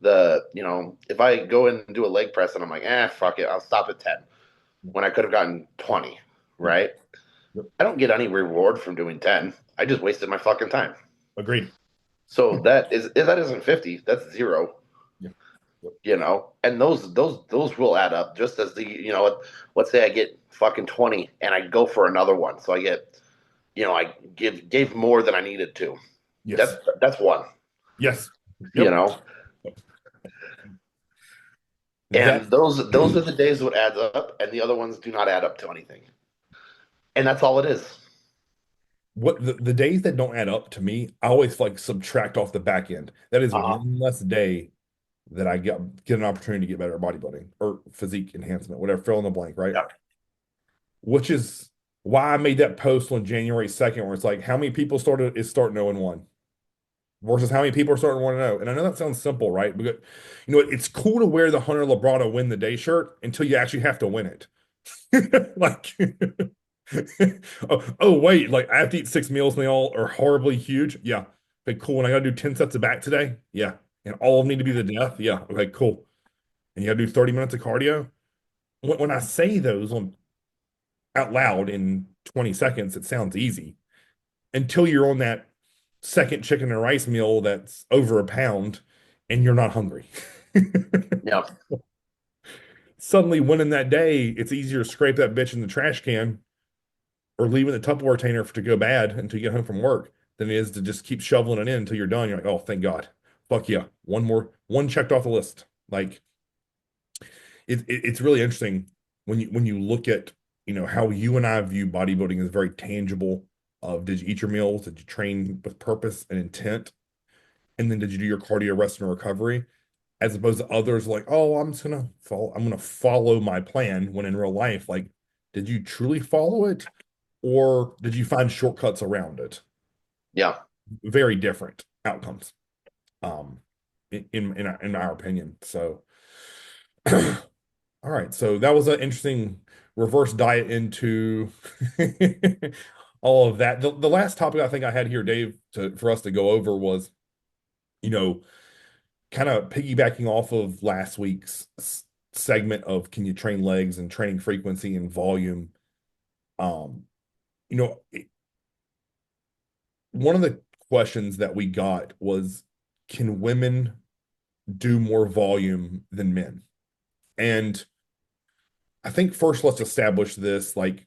if I go in and do a leg press and I'm like, fuck it, I'll stop at 10 when I could have gotten 20, Yep. right? Yep. I don't get any reward from doing 10. I just wasted my fucking time. Agreed. So that isn't 50, that's zero, Yep. Yep. and those will add up just as let's say I get fucking 20 and I go for another one. So I get, I gave more than I needed to. Yes. That's one, Yes. you Yep. know. That And those are the days what adds up, and the other ones do not add up to anything. And that's all it is. what the days that don't add up to me, I always like subtract off the back end. That is Uh-huh. one less day that I get an opportunity to get better at bodybuilding or physique enhancement, whatever, fill in the blank, right? Yeah. Which is why I made that post on January 2nd, where it's like, how many people starting 0-1 versus how many people are starting 1-0. And I know that sounds simple, right? But it's cool to wear the Hunter Labrada win the day shirt until you actually have to win it. Like, oh, wait, like I have to eat 6 meals and they all are horribly huge. Yeah. Okay, cool. And I gotta do 10 sets of back today. Yeah. And all of them need to be the death. Yeah. Okay, cool. And you gotta do 30 minutes of cardio. When I say those on out loud in 20 seconds, it sounds easy until you're on that second chicken and rice meal that's over a pound and you're not hungry. Yeah. Suddenly winning that day, it's easier to scrape that bitch in the trash can or leave it in the Tupperware container to go bad until you get home from work than it is to just keep shoveling it in until you're done. You're like, oh, thank God. Fuck yeah. One checked off the list. Like it's really interesting when you look at how you and I view bodybuilding as very tangible of did you eat your meals? Did you train with purpose and intent? And then did you do your cardio, rest, and recovery? As opposed to others like, oh, I'm gonna follow my plan when in real life, like, did you truly follow it? Or did you find shortcuts around it? Yeah. Very different outcomes, um, in our opinion. So, all right. So that was an interesting reverse diet into all of that. The last topic I think I had here, Dave, for us to go over was, you know, kind of piggybacking off of last week's segment of can you train legs and training frequency and volume. Um, you know, one of the questions that we got was, can women do more volume than men? And I think first let's establish this. Like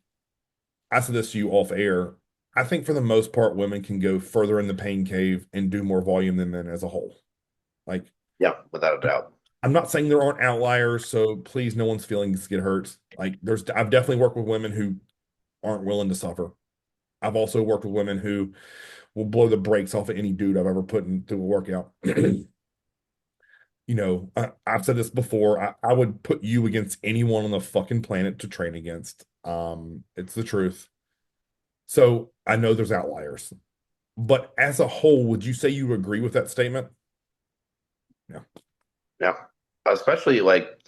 I said this to you off air. I think for the most part, women can go further in the pain cave and do more volume than men as a whole. Like Yeah, without a doubt. I'm not saying there aren't outliers, so please, no one's feelings get hurt. Like I've definitely worked with women who aren't willing to suffer. I've also worked with women who will blow the brakes off of any dude I've ever put into a workout. I've said this before. I would put you against anyone on the fucking planet to train against. It's the truth. So I know there's outliers, but as a whole, would you say you agree with that statement? Yeah. Yeah. Especially like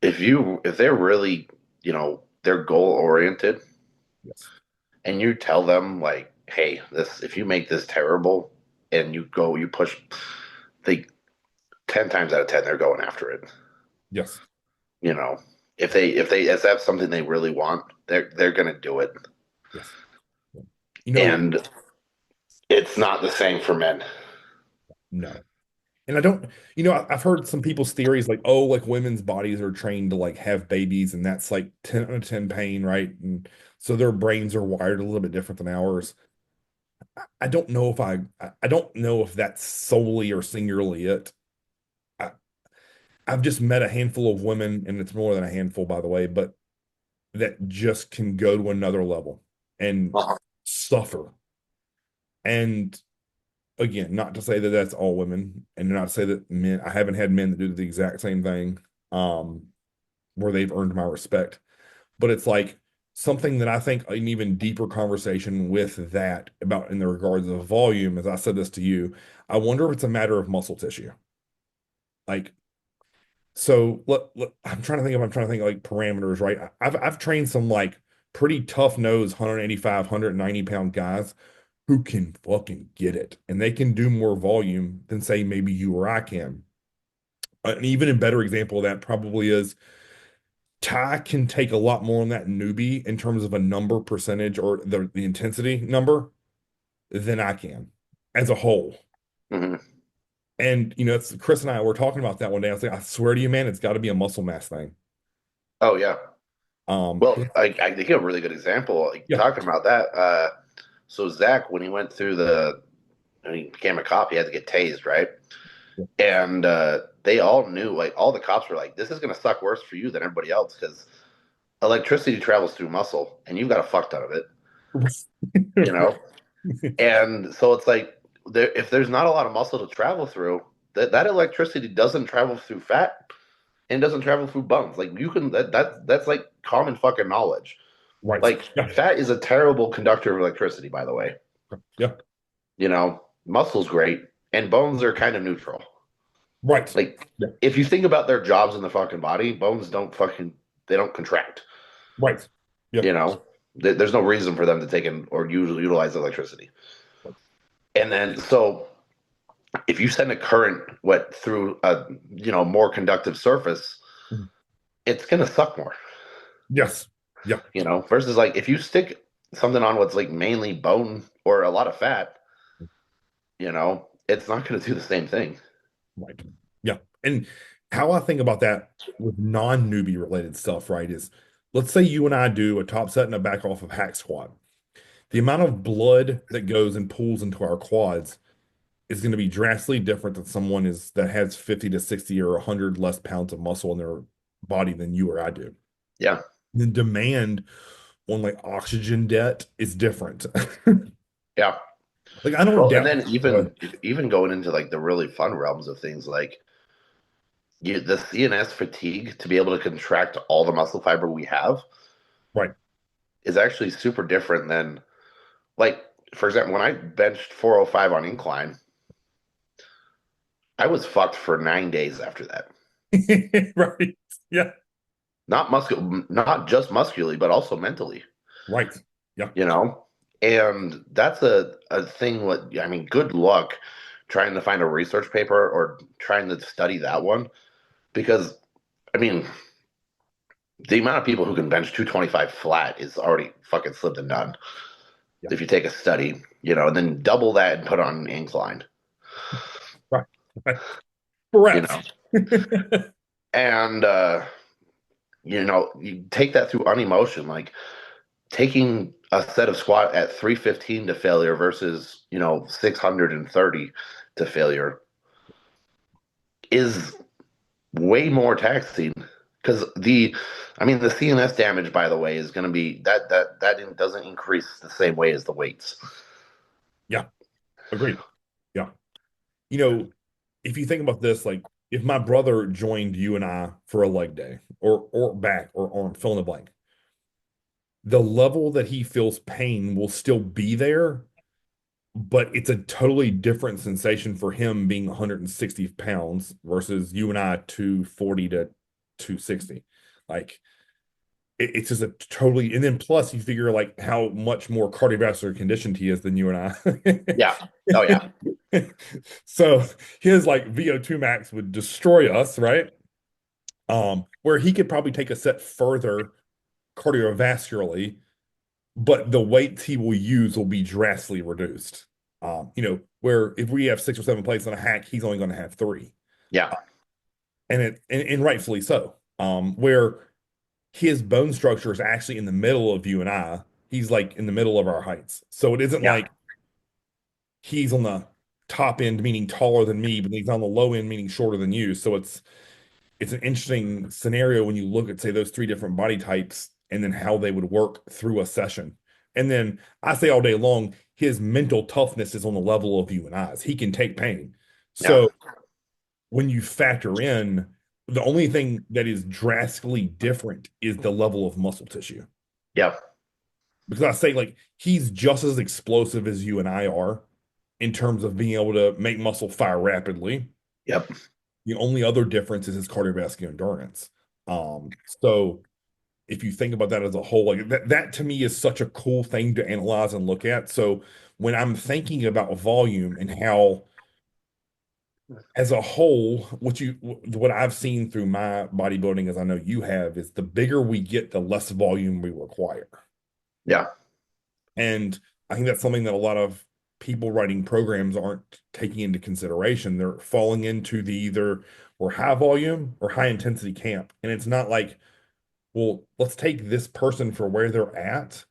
if they're really, they're goal oriented Yes. and you tell them like, hey, this if you make this terrible and you push, they 10 times out of 10 they're going after it. Yes. You know, if that's something they really want, they're gonna do it. Yes. You know, And it's not the same for men. no. And I don't, I've heard some people's theories like, oh, like women's bodies are trained to like have babies and that's like 10 out of 10 pain, right? And so their brains are wired a little bit different than ours. I don't know if I don't know if that's solely or singularly it. I, I've just met a handful of women, and it's more than a handful, by the way, but that just can go to another level and Uh-huh. suffer. And again, not to say that that's all women, and not to say that men. I haven't had men that do the exact same thing. where they've earned my respect. But it's like something that I think an even deeper conversation with that about in the regards of volume, as I said this to you, I wonder if it's a matter of muscle tissue. Like, so I'm trying to think like parameters, right? I've trained some like pretty tough nose 185, 190 pound guys who can fucking get it and they can do more volume than say maybe you or I can. An even a better example of that probably is Ty can take a lot more on that newbie in terms of a number percentage or the intensity number than I can as a whole. Hmm. And it's Chris and I were talking about that one day. I was like, I swear to you, man, it's got to be a muscle mass thing. Oh yeah. Well, 'Cause- I think a really good example, like, yeah, talking about that. So Zach, when he went through when he became a cop, he had to get tased, right? yeah. And they all knew, like, all the cops were like, "This is gonna suck worse for you than everybody else because electricity travels through muscle, and you've got a fuck ton of it, you know." And so it's like, if there's not a lot of muscle to travel through, that electricity doesn't travel through fat and doesn't travel through bones. Like, you can that's like common fucking knowledge. Right. Like, Yeah. fat is a terrible conductor of electricity, by the way. Yeah. Muscle's great, and bones are kind of neutral. Right. Like, Yeah. if you think about their jobs in the fucking body, bones don't fucking they don't contract. Right. Yeah. You know, there's no reason for them to take in or utilize electricity. And then, so if you send a current what through a more conductive surface, Mhm. it's gonna suck more. Yes. Yeah. Versus, like, if you stick something on what's like mainly bone or a lot of fat, it's not gonna do the same thing. Right. Yeah. And how I think about that with non-newbie related stuff, right, is let's say you and I do a top set and a back off of hack squat. The amount of blood that goes and pools into our quads is going to be drastically different than someone is that has 50 to 60 or 100 less pounds of muscle in their body than you or I do. Yeah, The demand on like oxygen debt is different. yeah. Like I don't Well, and doubt. then But even going into like the really fun realms of things, like, the CNS fatigue to be able to contract all the muscle fiber we have right. is actually super different than, like, for example, when I benched 405 on incline, I was fucked for 9 days after that. Right. Yeah. Not just muscularly, but also mentally, Right. Yeah. you know? And that's a thing. I mean, good luck trying to find a research paper or trying to study that one, because, I mean, the amount of people who can bench 225 flat is already fucking slipped and done. Yeah. If you take a study, and then double that and put on an incline, Right. Right. you Correct. know, and you take that through unemotion, like taking a set of squat at 315 to failure versus 630 to failure is way more taxing, because the CNS damage, by the way, is going to be that doesn't increase the same way as the weights. Yeah. Agreed. Yeah. You know, if you think about this, like if my brother joined you and I for a leg day or back or arm, fill in the blank, the level that he feels pain will still be there, but it's a totally different sensation for him being 160 pounds versus you and I 240 to 260. Like it's just a totally, and then plus you figure like how much more cardiovascular conditioned he is than you and Yeah. Oh I. yeah. So his like VO2 max would destroy us, right? Where he could probably take a set further cardiovascularly, but the weights he will use will be drastically reduced. Where if we have 6 or 7 plates on a hack, he's only going to have three, Yeah. and rightfully so. Where his bone structure is actually in the middle of you and I, he's like in the middle of our heights. So it isn't Yeah. like he's on the top end, meaning taller than me, but he's on the low end, meaning shorter than you. So it's an interesting scenario when you look at, say, those three different body types and then how they would work through a session. And then I say all day long, his mental toughness is on the level of you and I's. He can take pain. Yeah. So when you factor in The only thing that is drastically different is the level of muscle tissue. Yep. Because I say like he's just as explosive as you and I are in terms of being able to make muscle fire rapidly. Yep. The only other difference is his cardiovascular endurance. So if you think about that as a whole, like that to me is such a cool thing to analyze and look at. So when I'm thinking about volume and how as a whole, what I've seen through my bodybuilding, as I know you have, is the bigger we get, the less volume we require. Yeah. And I think that's something that a lot of people writing programs aren't taking into consideration. They're falling into the either or high volume or high intensity camp. And it's not like, well, let's take this person for where they're at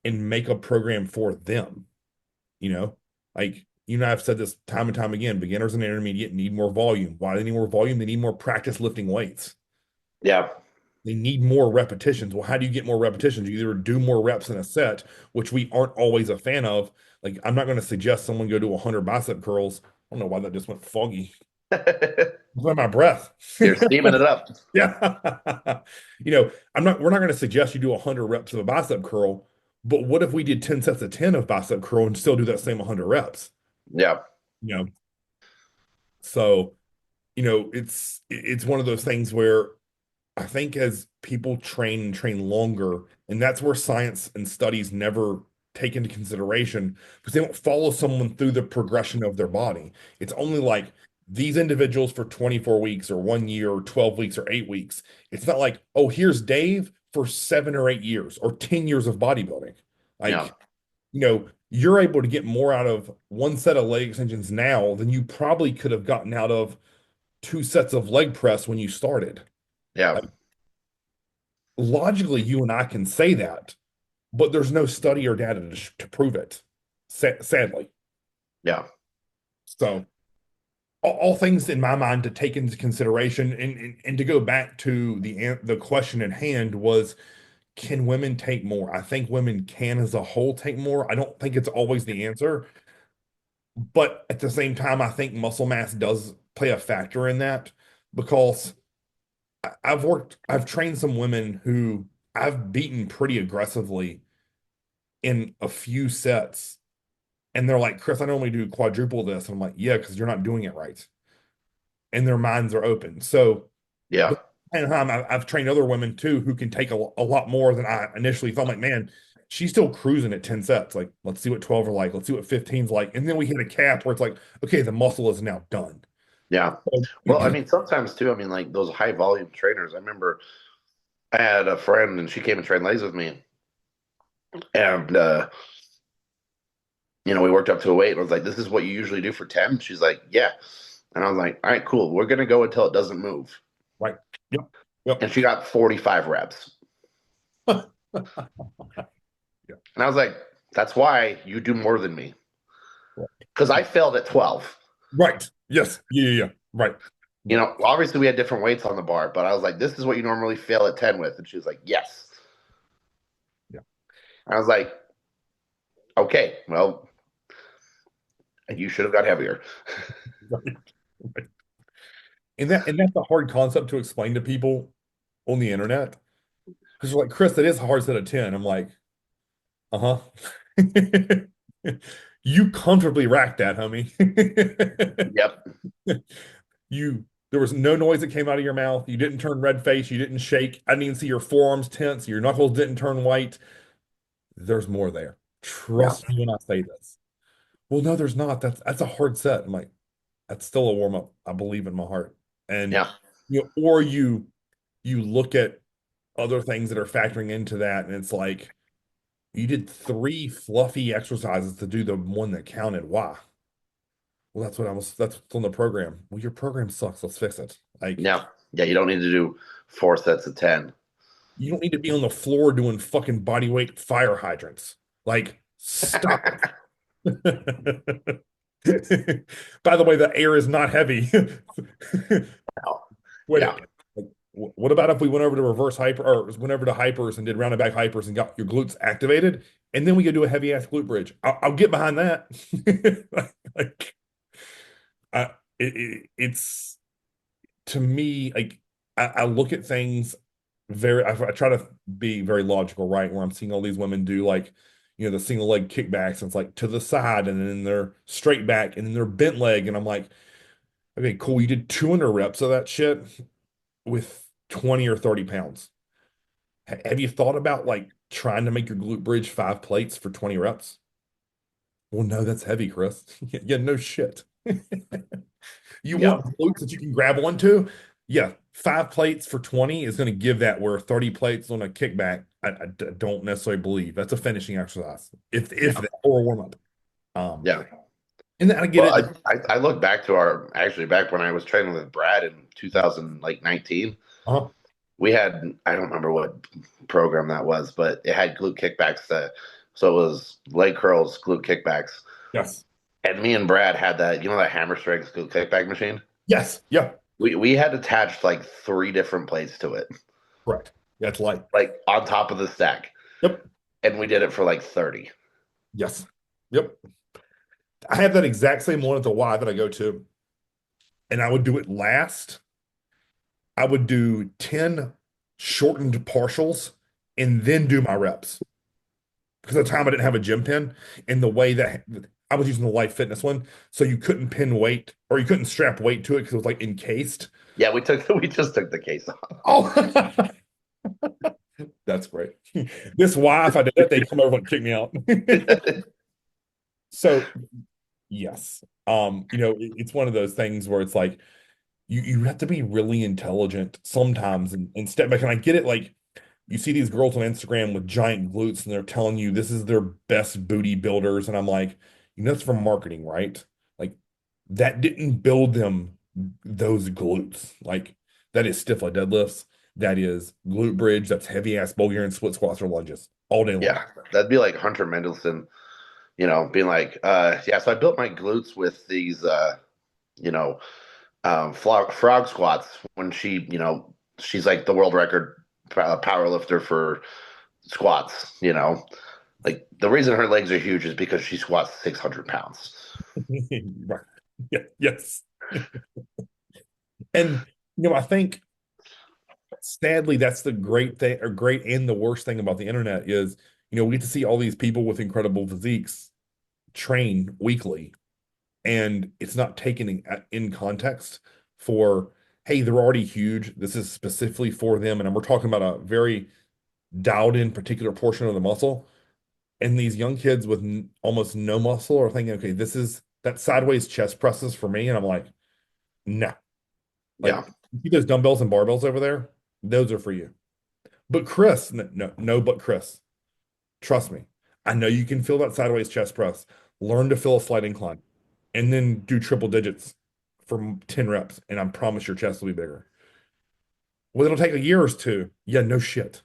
and make a program for them. You know, like you and I have said this time and time again, beginners and intermediate need more volume. Why do they need more volume? They need more practice lifting weights. Yeah. They need more repetitions. Well, how do you get more repetitions? You either do more reps in a set, which we aren't always a fan of. Like, I'm not going to suggest someone go do 100 bicep curls. I don't know why that just went foggy. With my breath. You're steaming it up. Yeah. We're not going to suggest you do 100 reps of a bicep curl, but what if we did 10 sets of 10 of bicep curl and still do that same 100 reps? Yeah. You know, so, it's one of those things where I think as people train and train longer, and that's where science and studies never take into consideration because they don't follow someone through the progression of their body. It's only like these individuals for 24 weeks or 1 year or 12 weeks or 8 weeks. It's not like, oh, here's Dave for 7 or 8 years or 10 years of bodybuilding. Yeah. Like, you're able to get more out of one set of leg extensions now than you probably could have gotten out of two sets of leg press when you started. Yeah. Like, logically, you and I can say that, but there's no study or data to prove it, sadly. Yeah. So, all things in my mind to take into consideration, and to go back to the question at hand was, can women take more? I think women can, as a whole, take more. I don't think it's always the answer, but at the same time, I think muscle mass does play a factor in that because I've trained some women who I've beaten pretty aggressively in a few sets. And they're like, Chris, I normally do quadruple this. And I'm like, yeah, because you're not doing it right. And their minds are open. So, Yeah. but at the same time, I've trained other women too who can take a lot more than I initially thought. I'm like, man, she's still cruising at 10 sets. Like, let's see what 12 are like. Let's see what 15's like. And then we hit a cap where it's like, okay, the muscle is now done. Yeah. So, Well, I mean, sometimes too, I mean, like those high volume trainers. I remember I had a friend and she came and trained legs with me. And, we worked up to a weight. And I was like, this is what you usually do for 10? She's like, yeah. And I was like, all right, cool. We're going to go until it doesn't move. right. Yep. Yep. And she got 45 reps. Yeah. And I was like, that's why you do more than me. Because I failed at 12. Right. Yes. Yeah. Yeah. Yeah. Right. Obviously we had different weights on the bar, but I was like, this is what you normally fail at 10 with. And she was like, yes. Yeah. I was like, okay, well, you should have got heavier. Right. Right. And that's a hard concept to explain to people on the internet because you're like, Chris, that is a hard set of 10. I'm like, uh-huh. You comfortably racked that, homie. Yep. There was no noise that came out of your mouth. You didn't turn red face. You didn't shake. I didn't even see your forearms tense. Your knuckles didn't turn white. There's more there. Yeah. Trust me when I say this. Well, no, there's not. That's a hard set. I'm like, that's still a warm up. I believe in my heart. And Yeah. or you look at other things that are factoring into that, and it's like you did three fluffy exercises to do the one that counted. Why? Well, that's what's on the program. Well, your program sucks. Let's fix it. Like, Yeah. Yeah. You don't need to do 4 sets of 10. you don't need to be on the floor doing fucking body weight fire hydrants. Like, stop it. By the way, the air is not heavy. Wait, Yeah. like, what about if we went over to reverse hyper or went over to hypers and did rounded back hypers and got your glutes activated, and then we could do a heavy ass glute bridge? I'll get behind that. Like, it's to me like I look at things I try to be very logical, right? Where I'm seeing all these women do like, the single leg kickbacks, and it's like to the side, and then they're straight back, and then they're bent leg, and I'm like, okay, cool, you did 200 reps of that shit with 20 or 30 pounds. Have you thought about like trying to make your glute bridge 5 plates for 20 reps? Well, no, that's heavy, Chris. Yeah, no shit. You Yeah, want glutes that you can grab onto? Yeah, 5 plates for 20 is going to give that, where 30 plates on a kickback, I don't necessarily believe. That's a finishing exercise, if yeah, that, or a warm up. Um, yeah. and then I get Well, it. I look back to our actually back when I was training with Brad in 2019. Uh-huh. We had I don't remember what program that was, but it had glute kickbacks. So it was leg curls, glute kickbacks, Yes. and me and Brad had that that hammer strength glute kickback machine. Yes. Yeah. We had attached like three different plates to it, Correct. That's light. like on top of the stack, Yep. and we did it for like 30. Yes. Yep. I have that exact same one at the Y that I go to, and I would do it last. I would do 10 shortened partials and then do my reps. Because at the time I didn't have a gym pin, and the way that I was using the Life Fitness one, so you couldn't pin weight, or you couldn't strap weight to it because it was like encased. Yeah, we just took the case off. Oh, that's great. This wife, if I did that, they'd come over and kick me out. So yes, it's one of those things where it's like you have to be really intelligent sometimes and step back. And I get it, like you see these girls on Instagram with giant glutes, and they're telling you this is their best booty builders. And I'm like, that's from marketing, right? Like that didn't build them those glutes. Like that is stiff leg deadlifts. That is glute bridge. That's heavy ass Bulgarian split squats or lunges all day long. Yeah, that'd be like Hunter Mendelson, being like, yeah, so I built my glutes with these, you know, frog squats when she's like the world record power lifter for squats. Like the reason her legs are huge is because she squats 600 pounds. Right. Yeah, yes. And I think sadly that's the great thing, or great and the worst thing about the internet is, we get to see all these people with incredible physiques train weekly, and it's not taken in context for, hey, they're already huge. This is specifically for them, and we're talking about a very dialed in particular portion of the muscle. And these young kids with almost no muscle are thinking, okay, this is that sideways chest presses for me, and I'm like, no. Like, Yeah, you see those dumbbells and barbells over there? Those are for you. But Chris, no, no, but Chris, trust me. I know you can feel that sideways chest press. Learn to feel a slight incline, and then do triple digits for 10 reps. And I promise your chest will be bigger. Well, it'll take a year or two. Yeah, no shit.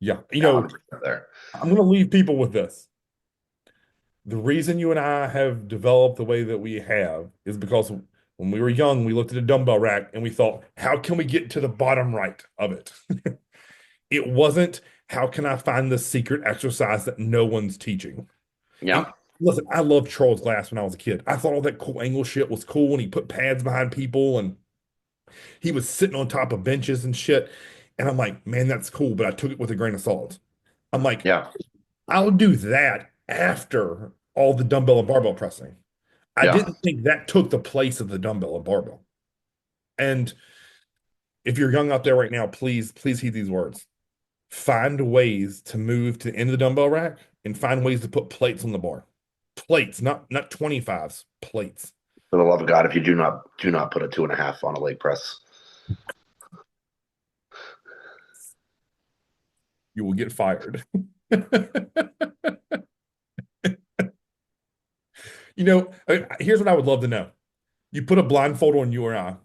Yeah. yeah, 100% there. I'm going to leave people with this. The reason you and I have developed the way that we have is because when we were young, we looked at a dumbbell rack and we thought, how can we get to the bottom right of it? It wasn't, how can I find the secret exercise that no one's teaching? And Yeah, listen, I loved Charles Glass when I was a kid. I thought all that cool angle shit was cool, and he put pads behind people, and he was sitting on top of benches and shit. And I'm like, man, that's cool, but I took it with a grain of salt. I'm like, yeah, I'll do that after all the dumbbell and barbell pressing. I yeah, didn't think that took the place of the dumbbell and barbell. And if you're young out there right now, please, please heed these words. Find ways to move to the end of the dumbbell rack, and find ways to put plates on the bar. Plates, not 25s, plates. for the love of God, if you do not put a 2.5 on a leg press. You will get fired. Here's what I would love to know. You put a blindfold on you or I.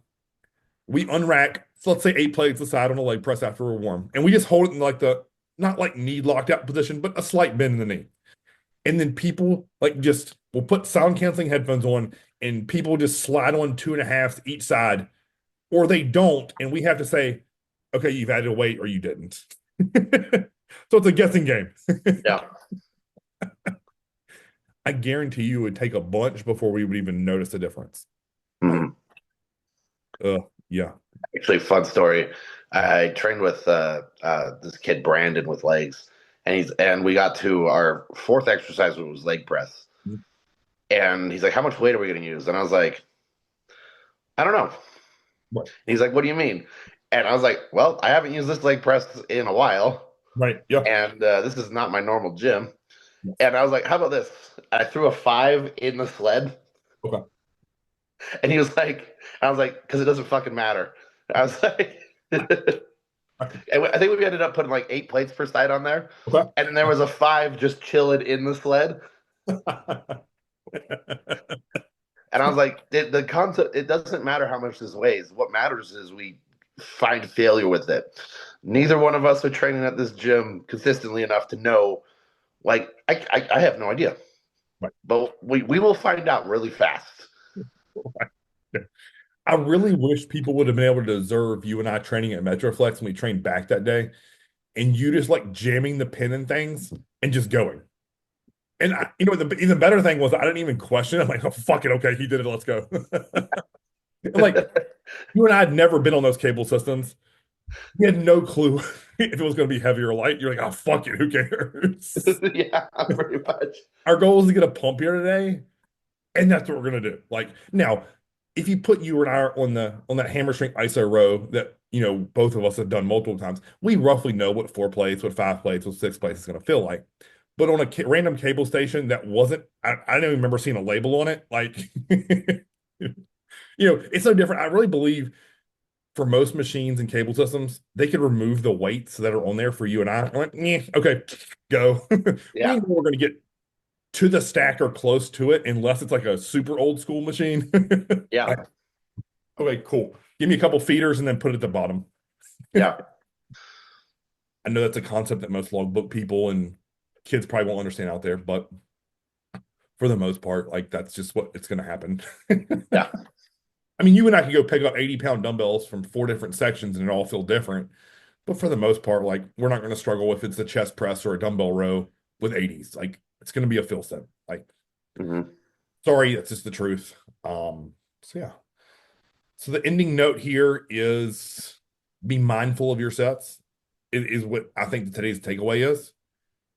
We unrack, so let's say 8 plates aside on a leg press after we're warm, and we just hold it in like not like knee locked out position, but a slight bend in the knee. And then people like just will put sound canceling headphones on, and people just slide on 2.5s each side, or they don't, and we have to say, okay, you've added a weight or you didn't. So it's a guessing game. Yeah, I guarantee you it would take a bunch before we would even notice the difference. Yeah. Actually, fun story. I trained with this kid Brandon with legs, and we got to our fourth exercise, which was leg press. Mhm. And he's like, "How much weight are we going to use?" And I was like, "I don't know." And Right. he's like, "What do you mean?" And I was like, "Well, I haven't used this leg press in a while, Right. Yeah. and this is not my normal gym." Yes. And I was like, "How about this?" I threw a five in the sled, Okay. and he was like, "I was like, because it doesn't fucking matter." I was like, and I think we ended up putting like 8 plates per side on there, Okay. and then there was a five just chilling in the sled. And I was like, the concept, it doesn't matter how much this weighs. What matters is we find failure with it. Neither one of us are training at this gym consistently enough to know. Like, I have no idea, Right. but we will find out really fast. I really wish people would have been able to observe you and I training at Metroflex when we trained back that day, and you just like jamming the pin in things and just going. And the even better thing was I didn't even question it. I'm like, oh fuck it, okay, he did it, let's go. And like you and I had never been on those cable systems. We had no clue if it was going to be heavy or light. You're like, oh fuck it, who cares? Yeah, pretty much. Our goal is to get a pump here today, and that's what we're gonna do. Like now, if you put you and I on that hammer strength ISO row that both of us have done multiple times, we roughly know what 4 plates, what 5 plates, what 6 plates is gonna feel like. But on a random cable station that wasn't, I don't even remember seeing a label on it. Like, it's so different. I really believe for most machines and cable systems, they could remove the weights that are on there for you and I. I went, okay, go. We Yeah, know we're going to get to the stack or close to it, unless it's like a super old school machine. yeah, Like, okay, cool. Give me a couple feeders and then put it at the bottom. yeah. I know that's a concept that most logbook people and kids probably won't understand out there, but for the most part, like that's just what it's going to happen. Yeah. I mean, you and I could go pick up 80-pound dumbbells from 4 different sections and it all feel different. But for the most part, like we're not going to struggle if it's a chest press or a dumbbell row with 80s. Like it's going to be a fill set. Like, Hmm. sorry, that's just the truth. So yeah. So the ending note here is be mindful of your sets. It is what I think today's takeaway is.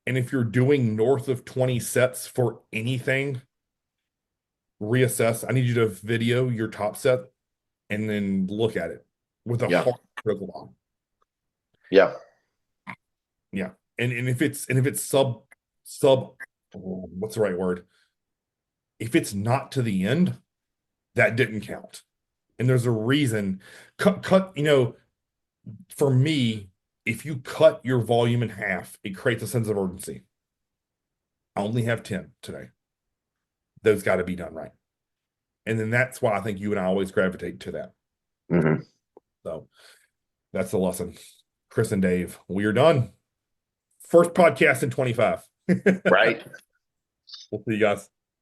And if you're doing north of 20 sets for anything, reassess. I need you to video your top set and then look at it with a Yeah. hard critical eye. Yeah. Yeah. And if it's sub what's the right word? If it's not to the end, that didn't count. And there's a reason. Cut, for me, if you cut your volume in half, it creates a sense of urgency. I only have 10 today. Those got to be done right. And then that's why I think you and I always gravitate to that. Hmm. So that's the lesson. Chris and Dave, we are done. First podcast in 25. Right. We'll see you guys.